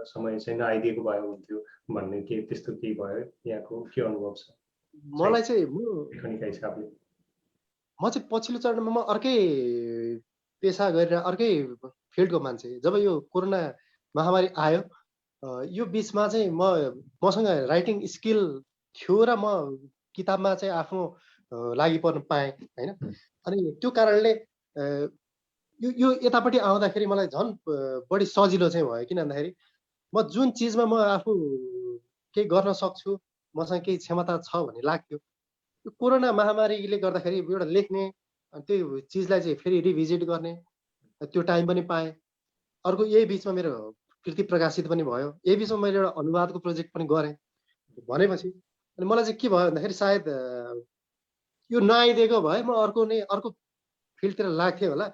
समय चाहिँ नआइदिएको भए हुन्थ्यो भन्ने केही त्यस्तो केही भयो? यहाँको के अनुभव छ? मलाई चाहिँ म चाहिँ पछिल्लो चरणमा म अर्कै पेसा गरेर अर्कै फिल्डको मान्छे। जब यो कोरोना महामारी आयो यो बिचमा चाहिँ मसँग राइटिङ स्किल थियो र म किताबमा चाहिँ आफ्नो लागि पर्न पाएँ होइन। अनि त्यो कारणले यो यतापट्टि आउँदाखेरि मलाई झन् बढी सजिलो चाहिँ भयो। किन भन्दाखेरि म जुन चिजमा म आफू केही गर्न सक्छु, मसँग केही क्षमता छ भन्ने लाग्थ्यो, यो कोरोना महामारीले गर्दाखेरि एउटा लेख्ने त्यो चिजलाई चाहिँ फेरि रिभिजिट गर्ने त्यो टाइम पनि पाएँ। अर्को यही बिचमा मेरो कृति प्रकाशित पनि भयो, यही बिचमा मैले एउटा अनुवादको प्रोजेक्ट पनि गरेँ भनेपछि अनि मलाई चाहिँ के भयो भन्दाखेरि सायद यो नआइदिएको भए म अर्को फिल्डतिर लाग्थेँ होला।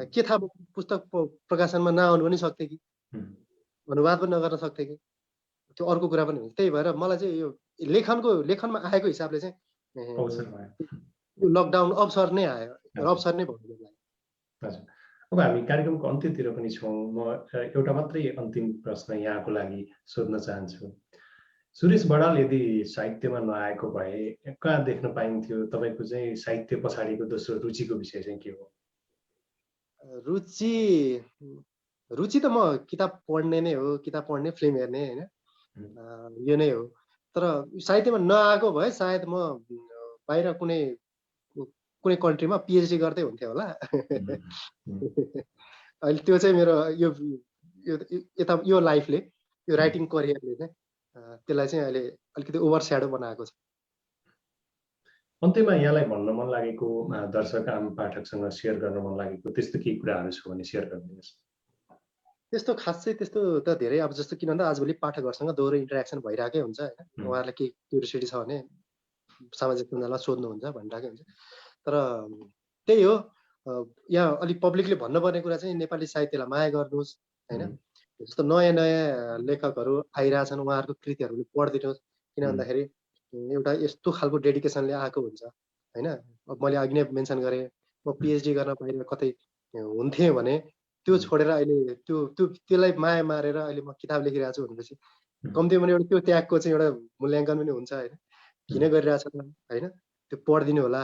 के थाहा, पुस्तक प्रकाशनमा नआउनु पनि सक्थेँ कि अनुवाद पनि नगर्न सक्थेँ कि, त्यो अर्को कुरा पनि हुन्छ। त्यही भएर मलाई चाहिँ यो लेखनमा आएको हिसाबले चाहिँ यो लकडाउन अवसर नै आयो, अवसर नै भयो। हजुर, अब हामी कार्यक्रमको अन्त्यतिर पनि छौँ। म एउटा मात्रै अन्तिम प्रश्न यहाँको लागि सोध्न चाहन्छु। सुरेश बडाल यदि साहित्यमा नआएको भए कहाँ देख्न पाइन्थ्यो? तपाईँको चाहिँ साहित्य पछाडिको दोस्रो रुचिको विषय चाहिँ के हो? रुचि त म किताब पढ्ने नै हो, किताब पढ्ने, फिल्म हेर्ने होइन, यो नै हो। तर साहित्यमा नआएको भए सायद म बाहिर कुनै कन्ट्रीमा पिएचडी गर्दै हुन्थेँ होला। अहिले त्यो चाहिँ मेरो यो लाइफले, यो राइटिङ करियरले चाहिँ त्यसलाई चाहिँ अहिले अलिकति ओभर स्याडो बनाएको छ। अन्त्यमा यहाँलाई भन्न मन लागेको दर्शक आम पाठकसँग सेयर गर्न मन लागेको त्यस्तो केही कुराहरू छ भने सेयर गरिदिनुहोस्। त्यस्तो खासै त्यस्तो त धेरै अब जस्तो किन भन्दा आजभोलि पाठकहरूसँग दोहोरो इन्टरेक्सन भइरहेकै हुन्छ होइन। उहाँहरूलाई केही क्युरियोसिटी छ भने सामाजिक सञ्जालमा सोध्नुहुन्छ भनिरहेकै हुन्छ। तर त्यही हो, यहाँ अलिक पब्लिकले भन्नुपर्ने कुरा चाहिँ नेपाली साहित्यलाई माया गर्नुहोस् होइन। जस्तो नयाँ नयाँ लेखकहरू आइरहेछन्, उहाँहरूको कृतिहरू पढिदिनुहोस्। किन भन्दाखेरि एउटा यस्तो खालको डेडिकेसनले आएको हुन्छ होइन। अब मैले अघि नै मेन्सन गरेँ, म पिएचडी गर्न बाहिर कतै हुन्थेँ भने त्यो छोडेर अहिले त्यसलाई माया मारेर अहिले म किताब लेखिरहेको छु भनेपछि कम्तीमा पनि एउटा त्यो त्यागको चाहिँ एउटा मूल्याङ्कन पनि हुन्छ होइन। किन गरिरहेछ त होइन, त्यो पढिदिनु होला।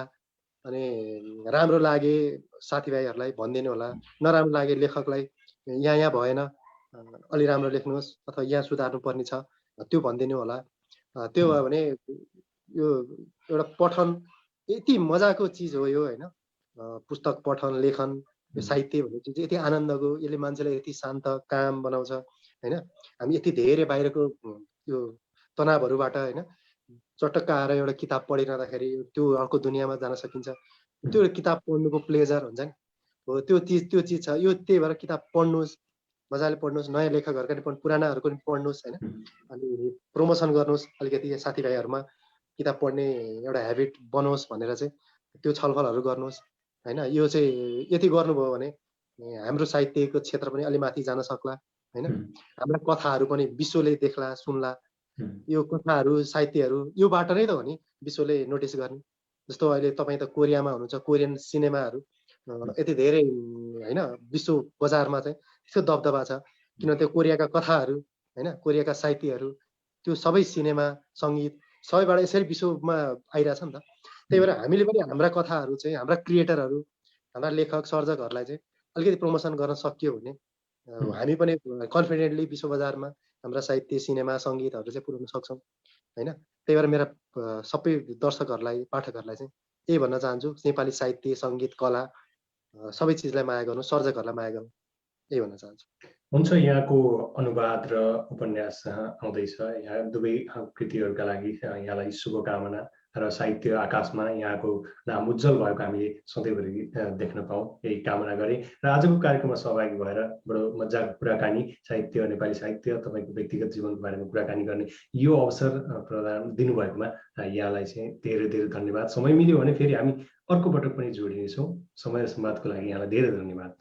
अनि राम्रो लागे साथीभाइहरूलाई भनिदिनु होला, नराम्रो लागे लेखकलाई यहाँ भएन, अलि राम्रो लेख्नुहोस् अथवा यहाँ सुधार्नु पर्ने छ त्यो भनिदिनु होला। त्यो भयो भने यो एउटा पठन यति मजाको चिज हो यो होइन। पुस्तक पठन लेखन यो साहित्य भन्ने चिज यति आनन्दको, यसले मान्छेलाई यति शान्त काम बनाउँछ होइन। हामी यति धेरै बाहिरको यो तनावहरूबाट होइन चटक्क आएर एउटा किताब पढिरहँदाखेरि त्यो अर्को दुनियाँमा जान सकिन्छ। त्यो किताब पढ्नुको प्लेजर हुन्छ नि हो, त्यो चिज छ। यो त्यही भएर किताब पढ्नुहोस्, मजाले पढ्नुहोस्, नयाँ लेखकहरूका पनि पढ्नु, पुरानाहरूको पनि पढ्नुहोस् होइन। अनि प्रमोसन गर्नुहोस् अलिकति साथीभाइहरूमा, किताब पढ्ने एउटा ह्याबिट बनाओस् भनेर चाहिँ त्यो छलफलहरू गर्नुहोस् होइन। यो चाहिँ यति गर्नुभयो भने हाम्रो साहित्यको क्षेत्र पनि अलि माथि जान सक्ला होइन। हाम्रा कथाहरू पनि विश्वले देख्ला सुन्ला। यो कथाहरू साहित्यहरू योबाट नै त हो नि विश्वले नोटिस गर्ने। जस्तो अहिले तपाईँ त कोरियामा हुनुहुन्छ, कोरियन सिनेमाहरू यति धेरै होइन विश्व बजारमा चाहिँ त्यसको दबदबा छ। किन त्यो कोरियाका कथाहरू होइन, कोरियाका साहित्यहरू त्यो सबै सिनेमा सङ्गीत सबैबाट यसरी विश्वमा आइरहेछ नि त। त्यही भएर हामीले पनि हाम्रा कथाहरू चाहिँ हाम्रा क्रिएटरहरू, हाम्रा लेखक सर्जकहरूलाई चाहिँ अलिकति प्रमोसन गर्न सकियो भने हामी पनि कन्फिडेन्टली विश्व बजारमा हाम्रा साहित्य सिनेमा सङ्गीतहरू चाहिँ पुर्याउन सक्छौँ होइन। त्यही भएर मेरा सबै दर्शकहरूलाई पाठकहरूलाई चाहिँ यही भन्न चाहन्छु, नेपाली साहित्य सङ्गीत कला सबै चिजलाई माया गर्नु, सर्जकहरूलाई माया गर्नु, यही भन्न चाहन्छु। हुन्छ, यहाँको अनुवाद र उपन्यास आउँदैछ। यहाँ दुवै कृतिहरूका लागि यहाँलाई शुभकामना र साहित्य आकाशमा यहाँको नाम उज्जवल भएको हामीले सधैँभरि देख्न पाऊँ यही कामना गरेँ। र आजको कार्यक्रममा सहभागी भएर बडो मजाको कुराकानी, साहित्य, नेपाली साहित्य, तपाईँको व्यक्तिगत जीवनको बारेमा कुराकानी गर्ने यो अवसर प्रदान दिनुभएकोमा यहाँलाई चाहिँ धेरै धेरै धन्यवाद। समय मिल्यो भने फेरि हामी अर्को पटक पनि जोडिनेछौँ। समय र संवादको लागि यहाँलाई धेरै धन्यवाद।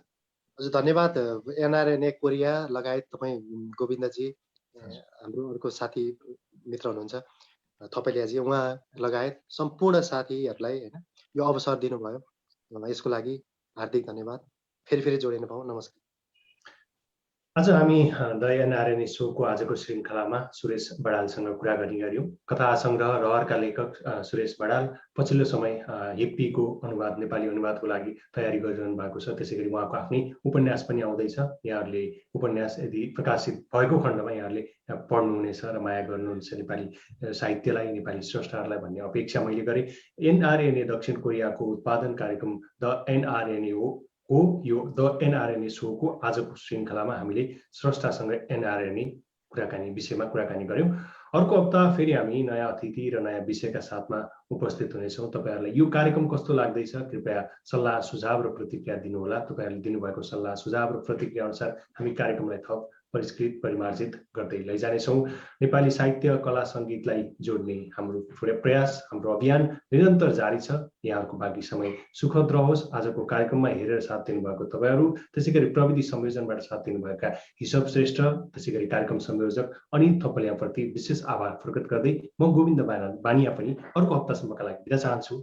हजुर धन्यवाद। एनआरएनए कोरिया लगायत तपाईँ गोविन्दजी, हाम्रो अर्को साथी मित्र हुनुहुन्छ थपेलियाजी, उहाँ लगायत सम्पूर्ण साथीहरूलाई होइन यो अवसर दिनुभयो, यसको लागि हार्दिक धन्यवाद। फेरि जोडिन पाऊँ। नमस्कार। आज हामी द एनआरएनए सोको आजको श्रृङ्खलामा सुरेश बडालसँग कुराकानी गऱ्यौँ। कथा सङ्ग्रह रहरका लेखक सुरेश बडाल पछिल्लो समय हिप्पीको अनुवाद, नेपाली अनुवादको लागि तयारी गरिरहनु भएको छ। त्यसै गरी उहाँको आफ्नै उपन्यास पनि आउँदैछ। यहाँहरूले उपन्यास यदि प्रकाशित भएको खण्डमा यहाँहरूले पढ्नुहुनेछ र माया गर्नुहुन्छ नेपाली साहित्यलाई, नेपाली स्रष्टाहरूलाई भन्ने अपेक्षा मैले गरेँ। एनआरएनए दक्षिण कोरियाको उत्पादन कार्यक्रम द एनआरएनए हो यो द एनआरएनए सोको आजको श्रृङ्खलामा हामीले स्रष्टासँग एनआरएनए विषयमा कुराकानी गऱ्यौँ। अर्को हप्ता फेरि हामी नयाँ अतिथि र नयाँ विषयका साथमा उपस्थित हुनेछौँ। तपाईँहरूलाई यो कार्यक्रम कस्तो लाग्दैछ कृपया सल्लाह सुझाव र प्रतिक्रिया दिनुहोला। तपाईँहरूले दिनुभएको सल्लाह सुझाव र प्रतिक्रिया अनुसार हामी कार्यक्रमलाई थप परिष्कृत परिमार्जित गर्दै लैजानेछौँ। नेपाली साहित्य कला सङ्गीतलाई जोड्ने हाम्रो प्रयास, हाम्रो अभियान निरन्तर जारी छ। यहाँहरूको बाँकी समय सुखद रहोस्। आजको कार्यक्रममा हेरेर साथ दिनुभएको तपाईँहरू, त्यसै गरी प्रविधि संयोजनबाट साथ दिनुभएका हिसाब श्रेष्ठ, त्यसै गरी कार्यक्रम संयोजक अनित थपलियाप्रति विशेष आभार प्रकट गर्दै म गोविन्द बानिया पनि अर्को हप्तासम्मका लागि बिदा चाहन्छु।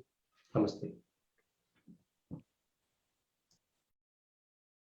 नमस्ते।